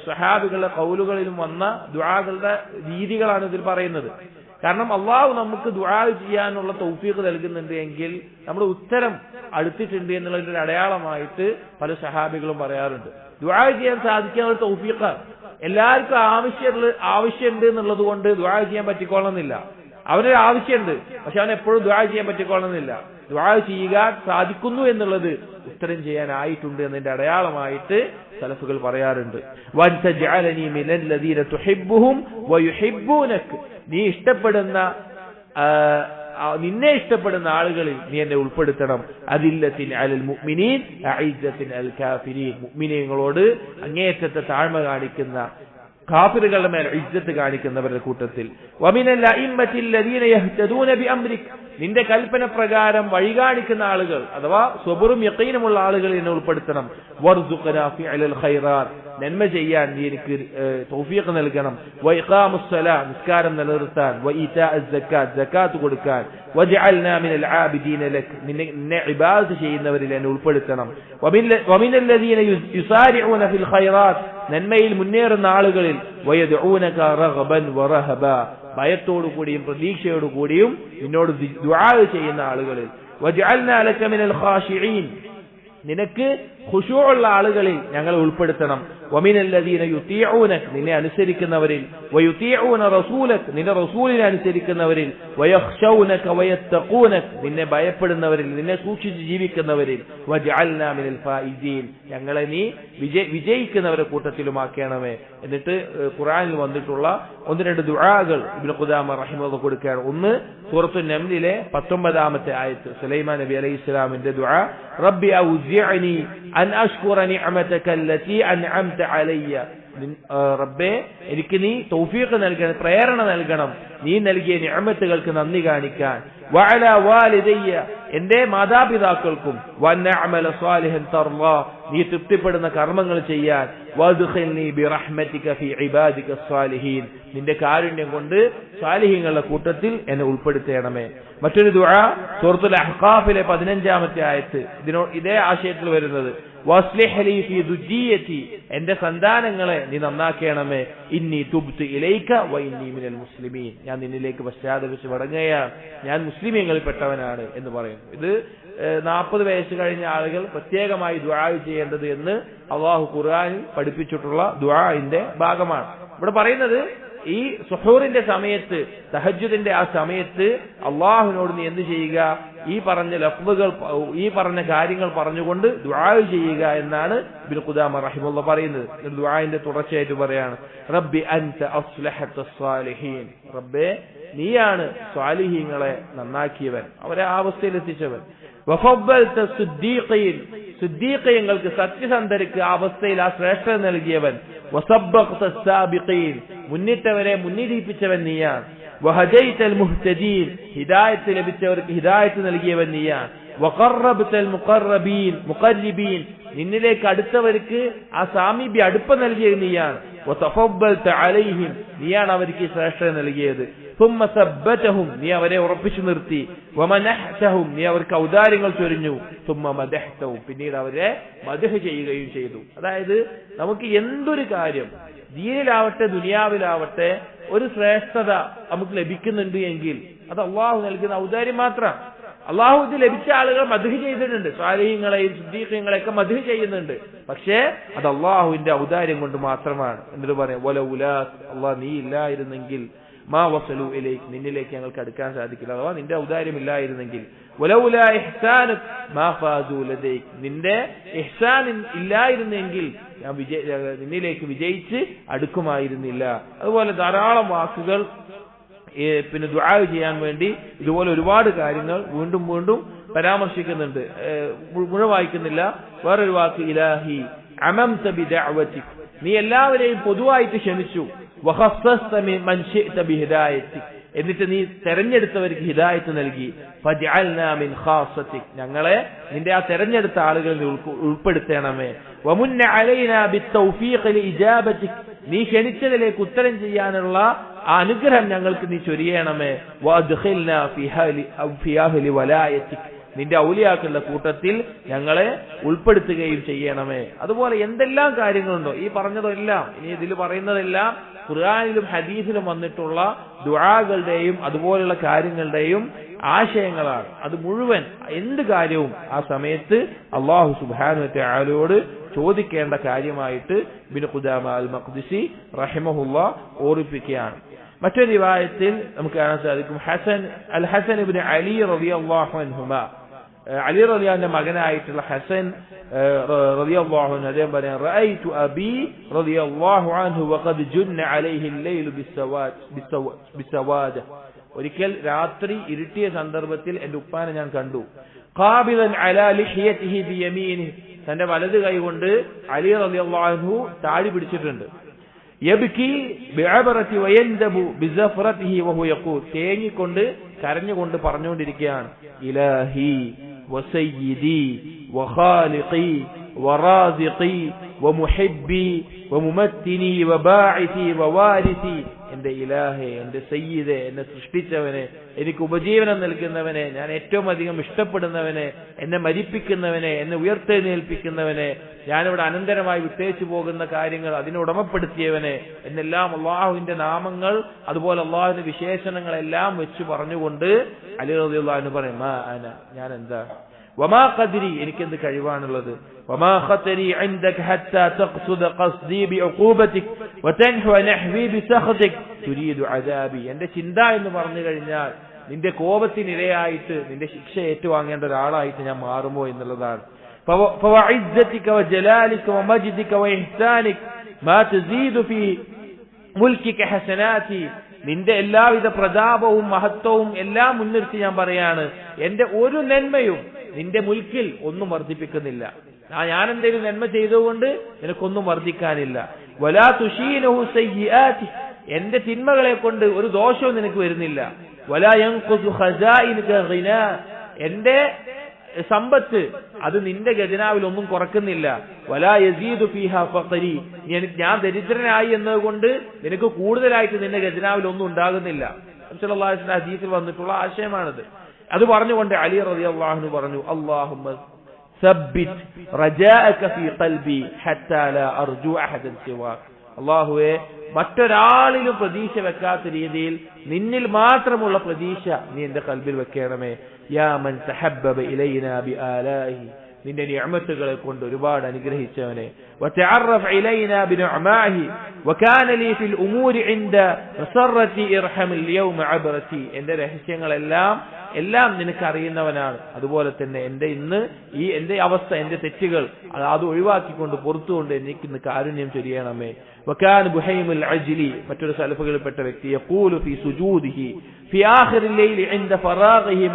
സ്വഹാബികളുടെ ഖൗലുകളിലും വന്ന ദുആകളുടെ രീതികളാണ് ഇതിൽ പറയുന്നത്. കാരണം അള്ളാഹു നമുക്ക് ദുആ ചെയ്യാനുള്ള തൗഫീഖ് നൽകുന്നുണ്ട് എങ്കിൽ നമ്മുടെ ഉത്തരം അടുത്തിട്ടുണ്ട് എന്നുള്ളതിന്റെ അടയാളമായിട്ട് പല സ്വഹാബികളും പറയാറുണ്ട്. ദുആ ചെയ്യാൻ സാധിക്കാനുള്ള തൗഫീഖാണ്. എല്ലാവർക്കും ആവശ്യമുണ്ട് എന്നുള്ളത് കൊണ്ട് ദുആ ചെയ്യാൻ പറ്റിക്കൊള്ളുന്നില്ല. അവനൊരു ആവശ്യമുണ്ട്, പക്ഷെ അവൻ എപ്പോഴും ദുആ ചെയ്യാൻ പറ്റിക്കൊള്ളുന്നില്ല. ദുആ ചെയ്യുക സാധിക്കുന്നു എന്നുള്ളത് ഉത്തരം ചെയ്യാനായിട്ടുണ്ട് എന്നതിന്റെ അടയാളമായിട്ട് സലഫുകൾ പറയാറുണ്ട്. വൻതജ്അലനി മിനല്ലദീന തുഹിബ്ബുഹും വയുഹിബ്ബൂനക, നീ ഇഷ്ടപ്പെടുന്ന നിന്നെ ഇഷ്ടപ്പെടുന്ന ആളുകളിൽ നീ എന്നെ ഉൾപ്പെടുത്തണം. അദില്ലത്തിൻ അലൽ മുഅ്മിനീൻ അഇസ്സത്തിൻ അൽ കാഫിരീൻ, മുഅ്മിനീങ്ങളോട് അങ്ങേയറ്റത്തെ താഴ്മ കാണിക്കുന്ന കാഫിറുകളുടെ മേൽ ഇജ്ജത്ത് കാണിക്കുന്നവരുടെ കൂട്ടത്തിൽ. വമിനൽ അഇമ്മത്തിൽ ലദീന യഹ്തദൂന ബിഅംരിക്, നിന്റെ കൽപ്പന പ്രകാരം വഴി കാണിക്കുന്ന ആളുകൾ അഥവാ സ്വബറും യഖീനുമുള്ള ആളുകളെ എന്നെ ഉൾപ്പെടുത്തണം. വർസുഖനാ ഫിഅലൽ ഖൈറാത്ത്, നന്മ ചെയ്യാൻ നീ എനിക്ക് തൗഫീഖ് നൽകണം. വഇഖാമുസ് സലാ, നിസ്കാരം നിലനിർത്താൻ. വഇതാഅസ് സക്കാത്ത്, സക്കാത്ത് കൊടുക്കാൻ. വജഅൽനാ മിനൽ ആബിദീന ലക്, നിന്നെ ഇബാദത്ത് ചെയ്യുന്നവരിൽ എന്നെ ഉൾപ്പെടുത്തണം. വമിനൽ ലദീന യുസാരിഊന ഫിൽ ഖൈറാത്ത്, നന്മയിൽ മുന്നേറുന്ന ആളുകളിൽ. വയദ്ഊനക റഗ്ബൻ വറഹബ, ഭയത്തോടുകൂടിയും പ്രതീക്ഷയോടുകൂടിയും നിന്നോട് ദുആ ചെയ്യുന്ന ആളുകളിൽ. വജഅൽനാ ലക മിനൽ ഖാശിഈൻ, നിനക്ക് ഖുശൂഉള്ള ആളുകളിൽ ഞങ്ങളെ ഉൾപ്പെടുത്തണം. വമിനല്ലദീന യുതീഊനക നിന്നെ അനുസരിക്കുന്നവരിൽ, വയുതീഊന റസൂലക നിന്റെ റസൂലിനെ അനുസരിക്കുന്നവരിൽ, വയഖ്ശൗനക വയത്തഖൂനക നിന്നെ ഭയപ്പെടുന്നവരിൽ, നിന്നെ സൂക്ഷിച്ച് ജീവിക്കുന്നവരിൽ, വജഅൽനാ മിനൽ ഫായിസീൻ ഞങ്ങളെ നീ വിജയിക്കുന്നവരുടെ കൂട്ടത്തിലുമാക്കണമേ. എന്നിട്ട് ഖുർആനിൽ വന്നിട്ടുള്ള ഒന്ന് രണ്ട് ദുആകൾ ഇബ്നു ഖുദാമ റഹിമഹുല്ലാഹ് കൊടുക്കുകയാണ്. ഒന്ന് സൂറത്തുൻ നംലിലെ 19ാമത്തെ ആയത്ത്, സുലൈമാൻ നബി അലൈഹിസ്സലാമിന്റെ ദുആ, റബ്ബി ഔസിഅനി അൻ അഷ്കുറ നിഅമതക അല്ലതി അൻഅംത അലയ്യ. റബ്ബേ എനിക്ക് നീ തൗഫീഖ് നൽകണം, പ്രേരണ നൽകണം നീ നൽകിയ നിഅമത്തുകൾക്ക് നന്ദി കാണിക്കാൻ. വഅല വാലിദയ്യ എന്റെ മാതാപിതാക്കൾക്കും, വനഅമല സാലിഹൻ തർളാ നീ തൃപ്തിപ്പെടുന്ന കർമ്മങ്ങൾ ചെയ്യാൻ. വദ്ഖിൽനി ബിറഹ്മതിക ഫീ ഇബാദിക സ്സാലിഹീൻ നിന്റെ കാരുണ്യം കൊണ്ട് സാലിഹീങ്ങളുടെ കൂട്ടത്തിൽ എന്നെ ഉൾപ്പെടുത്തണമേ. മറ്റൊരു ദുആ സൂറത്തുൽ അഹ്ഖാഫിലെ 15ാമത്തെ ആയത്ത് ഇതേ ആശയത്തിൽ വരുന്നത്, വസ്ലിഹ് ലീ ഫീ ദുജ്ജിയതി എന്റെ സന്താനങ്ങളെ നീ നന്നാക്കണമേ. ഇന്നി തുബ്തു ഇലൈക വ ഇന്നി മിനൽ മുസ്ലിമീൻ ഞാൻ നിന്നിലേക്ക് പശ്ചാത്തപിച്ച് മടങ്ങുകയാണ്, ഞാൻ മുസ്ലിമീങ്ങളിൽപ്പെട്ടവനാണ് എന്ന് പറയുന്നു. ഇത് 40 വയസ്സ് കഴിഞ്ഞ ആളുകൾ പ്രത്യേകമായി ദുആ ചെയ്യേണ്ടത് എന്ന് അല്ലാഹു ഖുർആനിൽ പഠിപ്പിച്ചിട്ടുള്ള ദുആഇന്റെ ഭാഗമാണ്. ഇവിടെ പറയുന്നത് ഈ സുഹൂറിന്റെ സമയത്ത്, തഹജ്ജുദിന്റെ ആ സമയത്ത് അള്ളാഹുവിനോട് നീ എന്ത് ചെയ്യുക, ഈ പറഞ്ഞ ലഫ്ളുകൾ, ഈ പറഞ്ഞ കാര്യങ്ങൾ പറഞ്ഞുകൊണ്ട് ദുആ ചെയ്യുക എന്നാണ് ഇബ്നു ഖുദാമ റഹിമഹുല്ലാഹ് പറയുന്നത്. ദുആഇന്റെ തുടർച്ചയായിട്ട് പറയാണ്, റബ്ബി അൻത അസ്ലഹത സ്സാലിഹീൻ റബ്ബേ നീയാണ് സ്വാലിഹീങ്ങളെ നന്നാക്കിയവൻ, അവരെ ആ അവസ്ഥയിൽ എത്തിച്ചവൻ. വഫദ്ദൽത സിദ്ദീഖീൻ സിദ്ദീഖീങ്ങൾക്ക് സത്യസന്ധർക്ക് ആ അവസ്ഥയിൽ ആ ശ്രേഷ്ഠത നൽകിയവൻ. വസബ്ബഖത സാബിഖീൻ മുന്നിട്ടവരെ മുന്നിടിപ്പിച്ചവൻ നീയാണ്. വഹദൈതൽ മുഹ്തദീൻ ഹിദായത്ത് ലഭിച്ചവർക്ക് ഹിദായത്ത് നൽകിയവൻ നീയാണ്. വഖറബ്തൽ മുഖർറബീൻ നിന്നിലേക്ക് അടുത്തവർക്ക് ആ സാമീപ്യ അടുപ്പം നൽകിയത് നീയാണ്. വതഫദ്ദൽത അലൈഹിം നീയാണ് അവർക്ക് ശ്രേഷ്ഠത നൽകിയത്. ثم ثبتهم നീ അവരെ ഉറപ്പിച്ചു നിർത്തി. വമനഹ്തഹും നീ അവർക്ക് ഔദാര്യങ്ങൾ ചൊരിഞ്ഞു. ثم മദഹ്തഹും പിന്നീട് അവരെ മദ്ഹ് ചെയ്യുകയും ചെയ്തു. അതായത് നമുക്ക് എന്തൊരു കാര്യം ദീനിലാവട്ടെ ദുനിയാവിലാവട്ടെ ഒരു ശ്രേഷ്ഠത നമുക്ക് ലഭിക്കുന്നുണ്ട് എങ്കിൽ അത് അള്ളാഹു നൽകുന്ന ഔദാര്യം മാത്രം. അള്ളാഹു ഇത് ലഭിച്ച ആളുകൾ മദ്ഹ് ചെയ്തിട്ടുണ്ട്, സ്വാലിഹീങ്ങളെയും സിദ്ദീഖീങ്ങളെയൊക്കെ മദ്ഹ് ചെയ്യുന്നുണ്ട്. പക്ഷേ അത് അള്ളാഹുവിന്റെ ഔദാര്യം കൊണ്ട് മാത്രമാണ്. എന്നിട്ട് പറയാം, വലൗലാ അള്ളാഹ് നീ ഇല്ലായിരുന്നെങ്കിൽ മാ വസലു ഇലൈക് നിന്നിലേക്ക് ഞങ്ങൾക്ക് അടുക്കാൻ സാധിക്കില്ല, അഥവാ നിന്റെ ഔദാര്യം ഇല്ലായിരുന്നെങ്കിൽ. വലൗലാ ഇഹ്സാനുക മാ ഫാസു ലദൈക് നിന്റെ ഇഹ്സാൻ ഇല്ലായിരുന്നെങ്കിൽ നിന്നിലേക്ക് വിജയിച്ച് അടുക്കുമായിരുന്നില്ല. അതുപോലെ ധാരാളം വാക്കുകൾ പിന്നെ ദുആ ചെയ്യാൻ വേണ്ടി ഇതുപോലെ ഒരുപാട് കാര്യങ്ങൾ വീണ്ടും വീണ്ടും പരാമർശിക്കുന്നുണ്ട്. മുഴുവൻ വായിക്കുന്നില്ല. വേറൊരു വാക്ക്, ഇലാഹി അമംത ബിദഅവതിക് നീ എല്ലാവരെയും പൊതുവായിട്ട് ക്ഷണിച്ചു. വഖസ്സസ്ത മൻ ശിഅത ബിഹിദായതിക് എന്നിട്ട് നീ തെരഞ്ഞെടുത്തവർക്ക് ഹിദായത്ത് നൽകി. ഫജഅൽനാ മിൻ ഖാസതിക് ഞങ്ങളെ നിന്റെ ആ തെരഞ്ഞെടുത്ത ആളുകളിൽ ഉൾപ്പെടുത്തണമേ. വമുന്ന അലൈനാ ബിത്തൗഫീഖ് ലിഇജാബതിക് നീ ക്ഷണിച്ചതിലേക്ക് ഉത്തരം ചെയ്യാനുള്ള ആ അനുഗ്രഹം ഞങ്ങൾക്ക് നീ ചൊരിയണമേ. വഅദ്ഖിൽനാ ഫീ അഹ്ലി വലായതിക് നിന്റെ ഔലിയാക്കളുടെ കൂട്ടത്തിൽ ഞങ്ങളെ ഉൾപ്പെടുത്തുകയും ചെയ്യണമേ. അതുപോലെ എന്തെല്ലാം കാര്യങ്ങളുണ്ടോ ഈ പറഞ്ഞതെല്ലാം, ഇനി ഇതിൽ പറയുന്നതെല്ലാം ഖുർആനിലും ഹദീസിലും വന്നിട്ടുള്ള ദുആകളുടെയും അതുപോലുള്ള കാര്യങ്ങളുടെയും ആശയങ്ങളാണ്. അത് മുഴുവൻ എന്ത് കാര്യവും ആ സമയത്ത് അല്ലാഹു സുബ്ഹാനഹു വ തആലയോട് ചോദിക്കേണ്ട കാര്യമായിട്ട് ഇബ്നു ഖുദാമ അൽ മഖ്ദിസി റഹിമഹുല്ലാഹ് ഓർമ്മിപ്പിക്കുകയാണ്. മറ്റൊരു റിവായത്തിൽ നമുക്ക് കാണാൻ സാധിക്കും, അൽ ഹസൻ ഇബ്നു അലി റളിയല്ലാഹു അൻഹുമാ അലി റളിയല്ലാഹുവിന്റെ മകനായിട്ടുള്ള ഹസൻ റളിയല്ലാഹു അൻഹു അദ്ദേഹം പറയാൻ, റഅയ്തു അബി റളിയല്ലാഹു അൻഹു വഖദ് ജുന്ന അലൈഹി അൽ-ലൈലു ബിസവാദ ഒരിക്കൽ രാത്രി ഇരുട്ടിയ സന്ദർഭത്തിൽ എന്റെ ഉപ്പാനെ ഞാൻ കണ്ടു. ഖാബിദൻ അലാ ലിഹിയതിഹി ബിയമീനിഹി തന്റെ വലത് കൈ കൊണ്ട് അലി റളിയല്ലാഹു അൻഹു താടി പിടിച്ചിട്ടുണ്ട്. യബ്കി ബിഅബറതി വയൻദബു ബിസഫറതിഹി വഹു യഖൂൽ തേങ്ങിക്കൊണ്ട് കരഞ്ഞുകൊണ്ട് പറഞ്ഞുകൊണ്ടിരിക്കുകയാണ്, ഇലാഹി വസയ്യിദി വഖാലിഖി വറാസിഖി വമുഹിബ്ബി വമുമത്തിനി വബാഇതി വവാരിസി എന്റെ ഇലാഹെ, എന്റെ സയ്യിദെ, എന്നെ സൃഷ്ടിച്ചവനെ, എനിക്ക് ഉപജീവനം നൽകുന്നവനെ, ഞാൻ ഏറ്റവും അധികം ഇഷ്ടപ്പെടുന്നവനെ, എന്നെ മരിപ്പിക്കുന്നവനെ, എന്നെ ഉയർത്തെഴുന്നേൽപ്പിക്കുന്നവനെ, ഞാനിവിടെ അനന്തരമായി വിട്ടേച്ചു പോകുന്ന കാര്യങ്ങൾ അതിനെ ഉടമപ്പെടുത്തിയവനെ എന്നെല്ലാം അള്ളാഹുവിന്റെ നാമങ്ങൾ അതുപോലെ അള്ളാഹുവിന്റെ വിശേഷണങ്ങളെല്ലാം വെച്ച് പറഞ്ഞുകൊണ്ട് അലി റളിയല്ലാഹു അൻഹു പറയും, മാ അന ഞാൻ എന്താ, വമാ ഖദ്രി എനിക്കെന്ത് കഴിവാണുള്ളത്, വമാ ഖതരി ഇൻദക ഹത്താ തഖ്സുദ ഖസ്ദി ബിഉഖൂബതിക വതൻഹു നഹ്വി ബിസഖതിക തുരീദു അദാബി. എന്റെ ചിന്ത എന്ന് പറഞ്ഞു കഴിഞ്ഞാൽ നിന്റെ കോപത്തിനിരയായിട്ട് നിന്റെ ശിക്ഷ ഏറ്റുവാങ്ങേണ്ട ഒരാളായിട്ട് ഞാൻ മാറുമോ എന്നുള്ളതാണ്. ഫവഇസ്സതിക വജലാലിക വമജ്ദിക വഇഹ്സാനിക മാ തസീദു ഫീ മുൽകിക ഹസനാതി. നിന്റെ എല്ലാവിധ പ്രതാപവും മഹത്വവും എല്ലാം മുൻനിർത്തി ഞാൻ പറയാണ്, എന്റെ ഒരു നന്മയും നിന്റെ മുൽക്കിൽ ഒന്നും വർദ്ധിപ്പിക്കുന്നില്ല. ഞാൻ എന്തെങ്കിലും നന്മ ചെയ്തുകൊണ്ട് നിനക്കൊന്നും വർദ്ധിക്കാനില്ല. വലാ തുശീനഹു സയ്യിആതി. എന്റെ തിന്മകളെ കൊണ്ട് ഒരു ദോഷവും നിനക്ക് വരുന്നില്ല. വലാ യൻഖുസു ഖസാഇനക ഗിനാ. എന്റെ സമ്പത്ത് അത് നിന്റെ ഖജനാവിൽ ഒന്നും കുറക്കുന്നില്ല. വലാ യസീദു ഫീഹാ ഫഖരി. ഞാൻ ദരിദ്രനായി എന്നതുകൊണ്ട് നിനക്ക് കൂടുതലായിട്ട് നിന്റെ ഖജനാവിൽ ഒന്നും ഉണ്ടാകുന്നില്ല. നബി സല്ലല്ലാഹു അലൈഹി വസല്ലം ഹദീസിൽ വന്നിട്ടുള്ള ആശയമാണിത്. അത് പറഞ്ഞുകൊണ്ട് അലി റളിയല്ലാഹു അൻഹു പറഞ്ഞു, അല്ലാഹുമ്മ സബ്ബിത് റജാഅക ഫീ ഖൽബി ഹത്താ ലാ അർജു അഹദൻ സിവാക. അല്ലാഹുവേ, മറ്റൊരാളിലും പ്രതീക്ഷ വെക്കാത്ത രീതിയിൽ നിന്നിൽ മാത്രമുള്ള പ്രതീക്ഷ നീ എന്റെ ഖൽബിൽ വെക്കണമേ. യാ മൻ തഹബ്ബബ ഇലൈനാ ബിആലാഹി. നിന്റെ നിഅമത്തുകളെ കൊണ്ട് ഒരുപാട് അനുഗ്രഹിച്ചവനെ. വതഅറഫ് ഇലൈനാ ബിനിഅമാഹി വകാന ലീ ഫിൽ ഉമൂരി ഇൻദ മസറതി ഇർഹമിൽ യൗമ അബ്റതി. എന്റെ രഹസ്യങ്ങളെല്ലാം നിനക്ക് അറിയുന്നവനാണ്. അതുപോലെ തന്നെ എന്റെ അവസ്ഥ, എന്റെ തെറ്റുകൾ അത് ഒഴിവാക്കിക്കൊണ്ട് പുറത്തുകൊണ്ട് എനിക്ക് ഇന്ന് കാരുണ്യം ചൊരിയണമേ. വകാന ബുഹൈമുൽ അജ്ലി. മറ്റൊരു സലഫുകളിൽപ്പെട്ട വ്യക്തി യഖൂലു ഫീ സുജൂദിഹി ഫി ആഖിറിൽ ലൈലി ഇൻദ ഫറാഗിഹി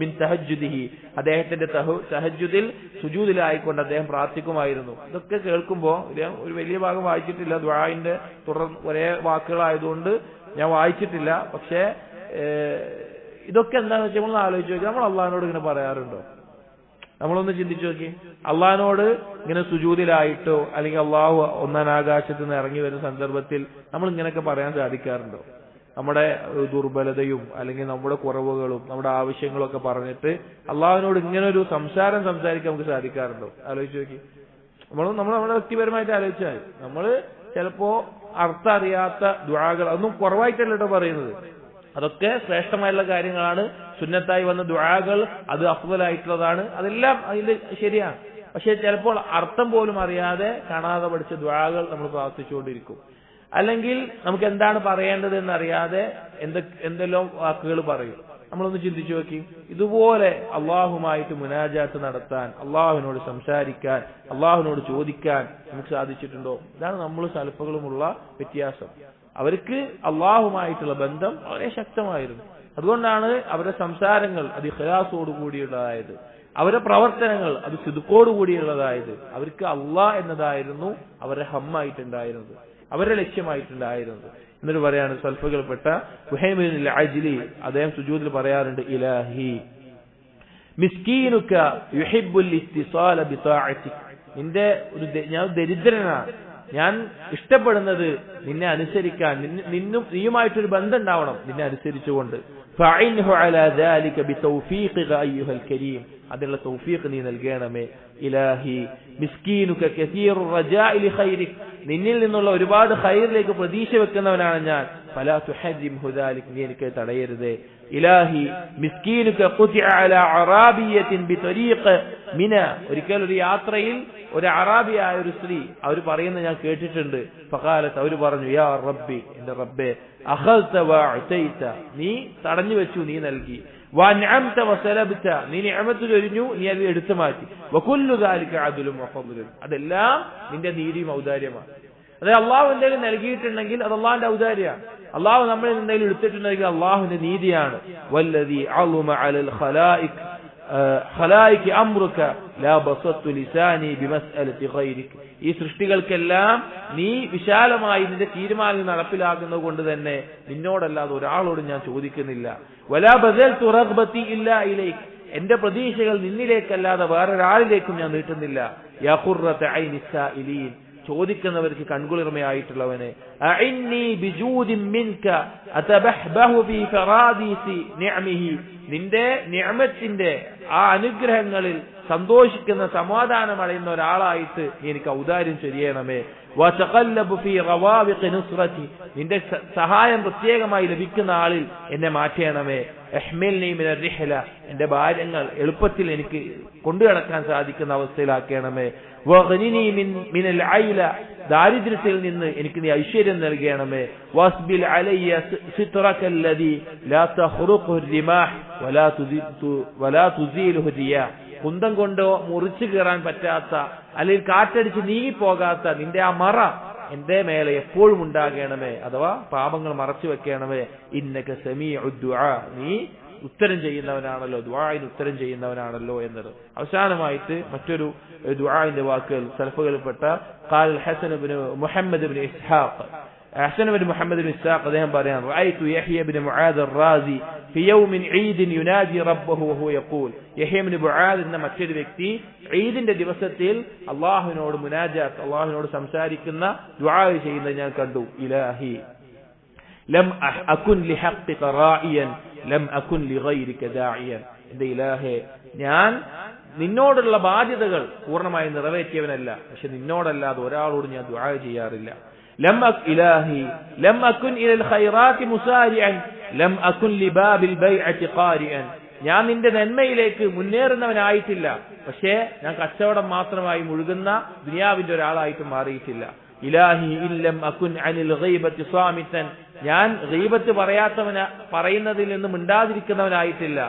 മിൻ തഹജ്ജുദിഹി. അദ്ദേഹത്തിന്റെ തഹജ്ജുദിൽ സുജൂദിലായിക്കൊണ്ട് അദ്ദേഹം പ്രാർത്ഥിക്കുമായിരുന്നു. ഇതൊക്കെ കേൾക്കുമ്പോൾ ഒരു വലിയ ഭാഗം വായിച്ചിട്ടില്ല, ദുആഇന്റെ ഒരേ വാക്കുകളായതുകൊണ്ട് ഞാൻ വായിച്ചിട്ടില്ല. പക്ഷേ ഇതൊക്കെ എന്താണെന്ന് വെച്ചാൽ നമ്മൾ ആലോചിച്ച് നോക്കി, നമ്മൾ അള്ളാഹിനോട് ഇങ്ങനെ പറയാറുണ്ടോ? നമ്മളൊന്ന് ചിന്തിച്ചു നോക്കി. അള്ളാഹിനോട് ഇങ്ങനെ സുജൂദിലായിട്ടോ അല്ലെങ്കിൽ അള്ളാഹു ഒന്നാം ആകാശത്ത് നിന്ന് ഇറങ്ങി വരുന്ന സന്ദർഭത്തിൽ നമ്മൾ ഇങ്ങനെയൊക്കെ പറയാൻ സാധിക്കാറുണ്ടോ? നമ്മുടെ ദുർബലതയും അല്ലെങ്കിൽ നമ്മുടെ കുറവുകളും നമ്മുടെ ആവശ്യങ്ങളും ഒക്കെ പറഞ്ഞിട്ട് അള്ളാഹുവിനോട് ഇങ്ങനെ ഒരു സംസാരിക്കാൻ നമുക്ക് സാധിക്കാറുണ്ടോ? ആലോചിച്ച് നോക്കി. നമ്മുടെ വ്യക്തിപരമായിട്ട് ആലോചിച്ചാൽ നമ്മൾ ചിലപ്പോ അർത്ഥം അറിയാത്ത ദുആകൾ, അതൊന്നും കുറവായിട്ടല്ല കേട്ടോ പറയുന്നത്, അതൊക്കെ ശ്രേഷ്ഠമായുള്ള കാര്യങ്ങളാണ്. സുന്നത്തായി വന്ന ദുആകൾ അത് അഫ്ളലായിട്ടുള്ളതാണ്, അതെല്ലാം അതിൽ ശരിയാണ്. പക്ഷെ ചിലപ്പോൾ അർത്ഥം പോലും അറിയാതെ കാണാതെ പഠിച്ച ദുആകൾ നമ്മൾ പ്രാർത്ഥിച്ചുകൊണ്ടിരിക്കും. അല്ലെങ്കിൽ നമുക്ക് എന്താണ് പറയേണ്ടത് എന്നറിയാതെ എന്തെല്ലാം വാക്കുകൾ പറയും. നമ്മളൊന്ന് ചിന്തിച്ചു നോക്കി. ഇതുപോലെ അള്ളാഹുമായിട്ട് മുനാജാത്ത് നടത്താൻ, അള്ളാഹുവിനോട് സംസാരിക്കാൻ, അള്ളാഹുവിനോട് ചോദിക്കാൻ നമുക്ക് സാധിച്ചിട്ടുണ്ടോ? ഇതാണ് നമ്മൾ സലഫുകളുമുള്ള വ്യത്യാസം. അവർക്ക് അള്ളാഹുമായിട്ടുള്ള ബന്ധം വളരെ ശക്തമായിരുന്നു. അതുകൊണ്ടാണ് അവരുടെ സംസാരങ്ങൾ അത് ഇഖ്ലാസോട് കൂടിയുള്ളതായത്, അവരുടെ പ്രവർത്തനങ്ങൾ അത് സിദ്ഖോട് കൂടിയുള്ളതായത്. അവർക്ക് അള്ളാഹ് എന്നതായിരുന്നു അവരുടെ ഹമ്മായിട്ടുണ്ടായിരുന്നത്, അവരുടെ ലക്ഷ്യമായിട്ടുണ്ടായിരുന്നത്. എന്നിട്ട് പറയാണ് സൽഫുകൾപ്പെട്ട ബുഹൈമുൽ അജ്ലി, അദ്ദേഹം സുജൂദിൽ പറയാറുണ്ട്, ഇലാഹി മിസ്കീനുക യുഹിബ്ബുൽ ഇസ്തിസാല ബിതാഅതിക. ഞാൻ ദരിദ്രനാണ്, ഞാൻ ഇഷ്ടപ്പെടുന്നത് നിന്നെ അനുസരിക്കാൻ, നീയുമായിട്ടൊരു ബന്ധം ഉണ്ടാവണം നിന്നെ അനുസരിച്ചുകൊണ്ട്. ഫഅഇൻഹു അലാ ദാലിക ബിതൗഫീഖിക അയ്യുഹൽ കരീം. അതിനുള്ള തൗഫീഖ് നീ നൽകണമേ. ഇലാഹി മിസ്കീനുക കസീറു റജാഇ ലിഖൈരിക്. നിന്നിൽ നിന്നുള്ള ഒരുപാട് ഖൈറിലേക്ക് പ്രതീക്ഷ വെക്കുന്നവനാണ് ഞാൻ. ഫലാ തുഹരിംഹു ദാലിക. നീ എനിക്ക് തടയരുതേ. ഇലാഹി മിസ്കീനുക ഖുതിഅ അലാ അറാബിയത്തിൻ ബിതരീഖ് മിന. ഒരിക്കൽ ഒരു യാത്രയിൽ ഒരു അറാബിയായ ഒരു സ്ത്രീ അവർ പറയുന്നത് ഞാൻ കേട്ടിട്ടുണ്ട്. ഫഖാലത്ത്, അവർ പറഞ്ഞു, യാ റബ്ബി, എന്റെ റബ്ബേ, അഖൽത വഅതൈത, നീ തടഞ്ഞു വെച്ചു, നീ നൽകി. വഅൻഅംത വസലബ്ത, നീ നിഅമത്ത് ചൊരിഞ്ഞു, നീ അത് എടുത്തു മാറ്റി. വകുല്ലു ദാലിക അദ്ലുൻ വഫദ്ലുൻ, അതെല്ലാം നിന്റെ നീതിയും ഔദാര്യമാണ്. അതായത് അള്ളാഹു എന്തെങ്കിലും നൽകിയിട്ടുണ്ടെങ്കിൽ അത് അള്ളാഹിന്റെ ഔദാര്യമാണ്. അള്ളാഹു നമ്മളിൽ എന്തെങ്കിലും എടുത്തിട്ടുണ്ടെങ്കിൽ അള്ളാഹുവിന്റെ നീതിയാണ്. വല്ലദീ അളുമ അലൽ ഖലായിക അംറുക ലാ ബസത്തു ലിസാനി ബിമസ്അലതി ഗൈരിക. ഈ സൃഷ്ടികൾക്കെല്ലാം നീ വിശാലമായി നിന്റെ തീരുമാനം നടപ്പിലാക്കുന്നത് കൊണ്ട് തന്നെ നിന്നോടല്ലാതെ ഒരാളോടും ഞാൻ ചോദിക്കുന്നില്ല. വലാ ബദൽതു റഗ്ബതി ഇല്ലാ ഇലൈക. എന്റെ പ്രതീക്ഷകൾ നിന്നിലേക്കല്ലാതെ വേറൊരാളിലേക്കും ഞാൻ നീട്ടുന്നില്ല. യാ ഖുർറത ഐനി സായിലീൻ, ചോദിക്കുന്നവർക്ക് കൺകുളിർമയായിട്ടുള്ളവനെ. അഇന്നി ബിജൂദിൻ മിൻക അതബഹബഹു ഫീ ഫറാദീസി നിഅമിഹി. നിന്റെ നിഅമത്തിന്റെ ആ അനുഗ്രഹങ്ങളിൽ സന്തോഷിക്കുന്ന സമാധാനം അടയുന്ന ഒരാളായിട്ട് എനിക്ക് ഔദാര്യം ചെയ്യണമേ. വതഖല്ലബു ഫീ റവാവിഖി നുസ്റതി, നിന്റെ സഹായം പ്രത്യേകമായി ലഭിക്കുന്ന ആളിൽ എന്നെ മാറ്റണമേ. ഇഹ്മിൽനി മിനർ റിഹ്ല, എന്റെ ഭാരങ്ങൾ എളുപ്പത്തിൽ എനിക്ക് കൊണ്ടുനടക്കാൻ സാധിക്കുന്ന അവസ്ഥയിലാക്കണമേ. വഗ്നിനി മിനൽ ഐല, ദാരിദ്ര്യത്തിൽ നിന്ന് എനിക്ക് നീ ഐശ്വര്യം നൽകണമേ. വസ്ബിൽ അലയ്യ സിത്രകല്ലദി ലാ തഖ്റുഖു റിമാഹ് വലാ തുസീലുഹു റിയാ, കുന്തം കൊണ്ടോ മുറിച്ചു കയറാൻ പറ്റാത്ത അല്ലെങ്കിൽ കാറ്റടിച്ച് നീങ്ങിപ്പോകാത്ത നിന്റെ ആ മറ എന്റെ മേലെ എപ്പോഴും ഉണ്ടാകണമേ, അഥവാ പാപങ്ങൾ മറച്ചു വെക്കണമേ. ഇന്നക സമീഉദ് ദുആ, നീ ഉത്തരം ചെയ്യുന്നവനാണല്ലോ, ദുആഇന് ഉത്തരം ചെയ്യുന്നവനാണല്ലോ എന്നത്. അവസാനമായിട്ട് മറ്റൊരു ദുആഇന്റെ വാക്കുകൾ സലഫുകളിൽപ്പെട്ട ഖാൽ ഹസൻ ഇബ്നു മുഹമ്മദ് ഇബ്നു ഇസ്ഹാഖ്, ഹസൻ ഇബ്നു മുഹമ്മദ് ഇബ്നു ഇസ്ഹാഖ് അദ്ദേഹം പറയാൻ, റഅയ്തു യഹ്യ ഇബ്നു മുആദ് അർ-റാസി ഫി യൗമിൻ ഈദിൻ യുനാദി റബ്ബഹു വഹുവ യഖൂൽ, യഹ്യ ഇബ്നു മുആദ് എന്ന മറ്റൊരു വ്യക്തി ഈദിന്റെ ദിവസത്തിൽ അല്ലാഹുവിനോട് മുനാജാത്ത്, അല്ലാഹുവിനോട് സംസാരിക്കുന്ന ദുആ ചെയ്യുന്നത് ഞാൻ കണ്ടു. ഇലാഹി ലം അകുൻ ലിഹഖ്ഖിക റായിയൻ ലം അകുൻ ലിഗൈരിക ദാഇയൻ, എന്റെ ഇലാഹേ, ഞാൻ നിന്നോടുള്ള ബാധ്യതകൾ പൂർണ്ണമായി നിറവേറ്റിയവനല്ല, പക്ഷെ നിന്നോടല്ലാതെ ഒരാളോട് ഞാൻ ദുആ ചെയ്യാറില്ല. ഇലാഹി ലം അകുൻ ഇലൽ ഖൈറാത്തി മുസാരിഅൻ ലം അകുൻ ലിബാബിൽ ബൈഅത്തി ഖാരിഅൻ, ഞാൻ നിന്റെ നന്മയിലേക്ക് മുന്നേറുന്നവനായിട്ടില്ല, പക്ഷേ ഞാൻ കച്ചവടം മാത്രമായി മുഴുകുന്ന ദുനിയാവിന്റെ ഒരാളായിട്ട് മാറിയിട്ടില്ല. ഇലാഹി ഇല്ലം അകുൻ അനിൽ ഗൈബത്തി സാമിതൻ, ഞാൻ ഗൈബത്ത് പറയുന്നതിൽ നിന്ന് മിണ്ടാതിരിക്കുന്നവനായിട്ടില്ല.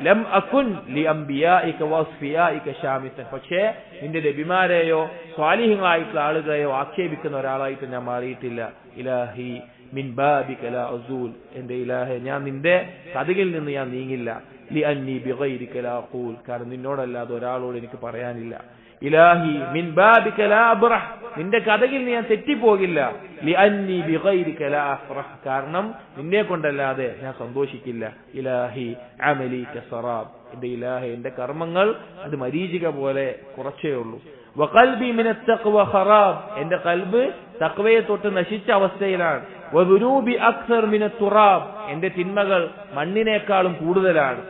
ലം അകുൻ ലി അംബിയാഇക വസ്ഫിയാഇക ശാമിതൻ, പക്ഷേ നിന്റെ നബിമാരെയോ സ്വാലിഹീങ്ങളായിട്ടുള്ള ആളുകളെയോ ആക്ഷേപിക്കുന്ന ഒരാളായിട്ട് ഞാൻ മാറിയിട്ടില്ല. ഇലാഹി മിൻ ബാബിക ലാ അസൂൽ, എന്റെ ഇലാഹെ, ഞാൻ നിന്റെ കഥകിൽ നിന്ന് ഞാൻ നീങ്ങില്ല. ലി അന്നി ബിഗൈരിക ലാ അഖൂൽ, കാരണം നിന്നോടല്ലാതെ ഒരാളോട് എനിക്ക് പറയാനില്ല. ഇലാഹി മിൻ ബാബിക ലാ അബ്റഹ്, നിന്റെ കഥകിൽ ഞാൻ തെറ്റിപ്പോകില്ല. ലി അന്നി ബിഗൈരിക ലാ അഫ്റഹ്, കാരണം നിന്നെ കൊണ്ടല്ലാതെ ഞാൻ സന്തോഷിക്കില്ല. ഇലാഹി അമലി കസറാബ്, എന്റെ ഇലാഹെ, എന്റെ കർമ്മങ്ങൾ അത് മരീചിക പോലെ കുറച്ചേ ഉള്ളൂ. വഖൽബി മിനത് തഖ്വ ഖറാബ്, എന്റെ ഖൽബ് തഖ്വയെ തൊട്ട് നശിച്ച അവസ്ഥയിലാണ്. വദുനൂബി അക്സർ മിനത് തുറാബ്, എന്റെ തിന്മകൾ മണ്ണിനേക്കാളും കൂടുതലാണ്.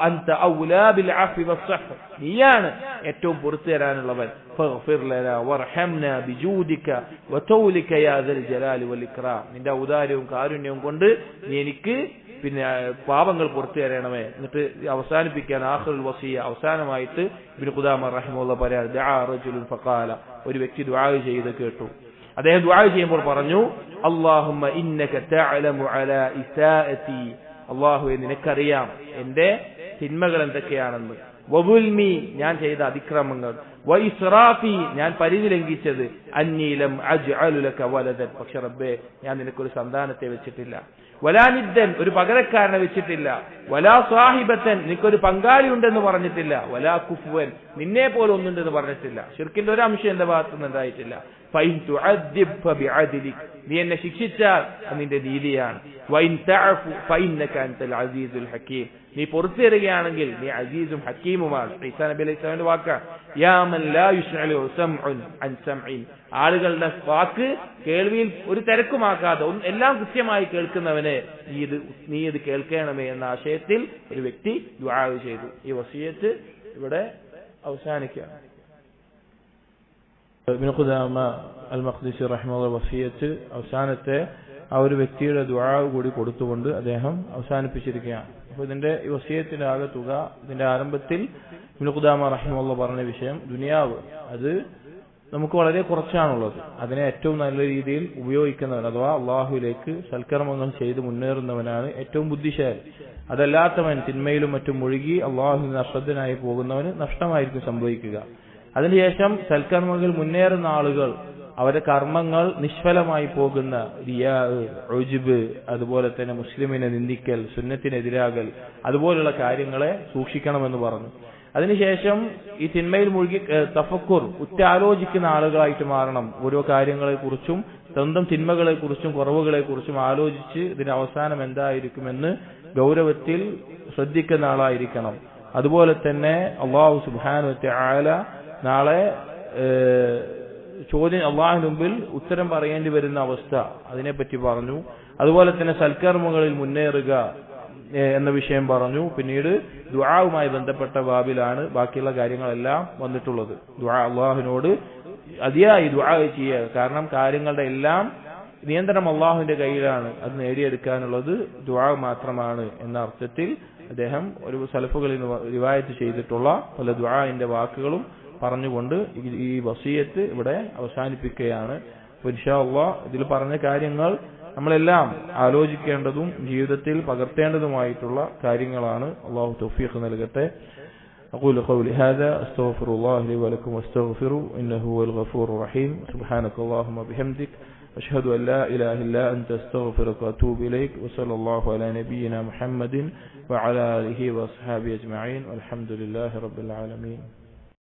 അൻത ഔലാ ബിൽ അഫ്വി വസ്സഹ്, നീയാണ് ഏറ്റവും പൊറുത്തു തരാനുള്ളവൻ. ഫഗ്ഫിർ ലനാ വർഹംനാ ബിജൂദിക വതൗലിക യാ ദൽ ജലാലി വൽ ഇക്റാം, നിന്റെ ഔദാര്യവും കാരുണ്യവും കൊണ്ട് നീ എനിക്ക് പാപങ്ങൾ പുറത്തു തരണമേ. എന്നിട്ട് അവസാനിപ്പിക്കാൻ ആഖിറുൽ വസിയ, അവസാനമായിട്ട് ഇബ്നു ഖുദാമ റഹിമഹുല്ലാഹ് പറയാൻ, ദഅ റജുലുൻ ഫഖാല, ഒരു വ്യക്തി ദുആ ചെയ്ത് കേട്ടു. അദ്ദേഹം ദുആ ചെയ്യുമ്പോൾ പറഞ്ഞു, അല്ലാഹുമ്മ ഇന്നക തഅലമു അലാ ഇസാഅതി, അല്ലാഹുവേ, നിനക്കറിയാം എന്റെ തിന്മകൾ എന്തൊക്കെയാണെന്ന്. വദുൽമി, ഞാൻ ചെയ്ത അതിക്രമങ്ങൾ. വഇസ്റാഫി, ഞാൻ പരിധി ലംഘിച്ചത്. അന്നീ ലം അജ്അലു ലക വലദൻ, പക്ഷേ റബ്ബേ, ഞാൻ നിനക്കൊരു സന്താനത്തെ വെച്ചിട്ടില്ല. വലാ നിദ്ദൻ, ഒരു പകരക്കാരനെ വെച്ചിട്ടില്ല. വലാ സാഹിബത്തൻ, നിനക്കൊരു പങ്കാളി ഉണ്ടെന്ന് പറഞ്ഞിട്ടില്ല. വലാ കുഫുവൻ, നിന്നെ പോലെ ഒന്നുണ്ടെന്ന് പറഞ്ഞിട്ടില്ല. ശിർക്കിന്റെ ഒരു അംശം എന്റെ ഭാഗത്തുനിന്ന് ഉണ്ടായിട്ടില്ല. ഫൈൻ തുഅദ്ദിബ് ഫബിഅദ്ലിക്, നീ എന്നെ ശിക്ഷിച്ചാൽ അത് നിന്റെ നീതിയാണ്. വൈൻ തഅഫു ഫഇന്നക അൻതൽ അസീസുൽ ഹകീം, നീ പുറത്തു തരികയാണെങ്കിൽ നീ അസീസും ഹക്കീമുമാണ്. ഈസാ നബി അലൈഹി സ്വലാമിന്റെ വാക്കാണ്. യാ മൻ ലാ യുശ്അലു സമഉൻ അൻ സമഇൻ, ആളുകളുടെ വാക്ക് കേൾവിയിൽ ഒരു തിരക്കുമാക്കാതെ എല്ലാം കൃത്യമായി കേൾക്കുന്നവനെ നീ ഇത് കേൾക്കണമേ എന്ന ആശയത്തിൽ ഒരു വ്യക്തി ദുആ ചെയ്തു. ഈ വസിയത്ത് ഇവിടെ അവസാനിക്കുകയാണ്. ഇബ്നു ഖുദാമ അൽ മഖ്ദിസി റഹിമഹുല്ലാഹ് വസിയത്ത് അവസാനത്തെ ആ ഒരു വ്യക്തിയുടെ ദുആ കൂടി കൊടുത്തുകൊണ്ട് അദ്ദേഹം അവസാനിപ്പിച്ചിരിക്കുകയാണ്. അപ്പോൾ ഇതിന്റെ ഈ വസിയത്തിന്റെ ആകെ തുക, ഇതിന്റെ ആരംഭത്തിൽ ഇബ്നു ഖുദാമ റഹിമഹുല്ലാഹ് പറഞ്ഞ വിഷയം, ദുനിയാവ് അത് നമുക്ക് വളരെ കുറച്ചാണുള്ളത്, അതിനെ ഏറ്റവും നല്ല രീതിയിൽ ഉപയോഗിക്കുന്നവൻ അഥവാ അള്ളാഹുവിലേക്ക് സൽക്കർമ്മങ്ങൾ ചെയ്ത് മുന്നേറുന്നവനാണ് ഏറ്റവും ബുദ്ധിശാലി. അതല്ലാത്തവൻ തിന്മയിലും മറ്റും മുഴുകി അള്ളാഹുവിന് അശ്രദ്ധനായി പോകുന്നവന് നഷ്ടമായിരിക്കും സംഭവിക്കുക. അതിനുശേഷം സൽക്കർമ്മങ്ങൾ മുന്നേറുന്ന ആളുകൾ അവരുടെ കർമ്മങ്ങൾ നിഷ്ഫലമായി പോകുന്ന റിയാ, ഉജ്ബ്, അതുപോലെ തന്നെ മുസ്ലിമിനെ നിന്ദിക്കൽ, സുന്നത്തിനെതിരാകൽ, അതുപോലുള്ള കാര്യങ്ങളെ സൂക്ഷിക്കണമെന്ന് പറഞ്ഞു. അതിനുശേഷം ഈ തിന്മയിൽ മുഴുകി തഫക്കുർ, ഉറ്റാലോചിക്കുന്ന ആളുകളായിട്ട് മാറണം. ഓരോ കാര്യങ്ങളെക്കുറിച്ചും സ്വന്തം തിന്മകളെക്കുറിച്ചും കുറവുകളെക്കുറിച്ചും ആലോചിച്ച് ഇതിന്റെ അവസാനം എന്തായിരിക്കുമെന്ന് ഗൗരവത്തിൽ ശ്രദ്ധിക്കുന്ന ആളായിരിക്കണം. അതുപോലെ തന്നെ അല്ലാഹു സുബ്ഹാനഹു വ തആല നാളെ ചോദ്യം, അള്ളാഹുവിന് മുമ്പിൽ ഉത്തരം പറയേണ്ടി വരുന്ന അവസ്ഥ, അതിനെപ്പറ്റി പറഞ്ഞു. അതുപോലെ തന്നെ സൽക്കർമ്മങ്ങളിൽ മുന്നേറുക, എന്ന വിഷയം പറഞ്ഞു. പിന്നീട് ദുആവുമായി ബന്ധപ്പെട്ട ബാബിലാണ് ബാക്കിയുള്ള കാര്യങ്ങളെല്ലാം വന്നിട്ടുള്ളത്. ദുആ, അള്ളാഹുവിനോട് അതിയായി ദുആ ചെയ്യുക. കാരണം കാര്യങ്ങളുടെ എല്ലാം നിയന്ത്രണം അള്ളാഹുവിന്റെ കയ്യിലാണ്. അത് നേടിയെടുക്കാനുള്ളത് ദുആ മാത്രമാണ് എന്ന അർത്ഥത്തിൽ അദ്ദേഹം ഒരു സലഫുകളിൽ റിവായത്ത് ചെയ്തിട്ടുള്ള പല ദുആഇന്റെ വാക്കുകളും പറഞ്ഞുകൊണ്ട് ഈ വസിയത്ത് ഇവിടെ അവസാനിപ്പിക്കുകയാണ്. ഇൻഷാ അല്ലാഹ് ഇതിൽ പറഞ്ഞ കാര്യങ്ങൾ നമ്മളെല്ലാം ആലോചിക്കേണ്ടതും ജീവിതത്തിൽ പകർത്തേണ്ടതുമായിട്ടുള്ള കാര്യങ്ങളാണ്. അല്ലാഹു തൗഫീഖ് നൽകട്ടെ. أقول قولي هذا أستغفر الله لي ولكم واستغفروا إنه هو الغفور الرحيم. سبحانك اللهم وبحمدك أشهد أن لا إله إلا أنت أستغفرك وأتوب إليك. وصلى الله على نبينا محمد وعلى آله وأصحابه أجمعين والحمد لله رب العالمين.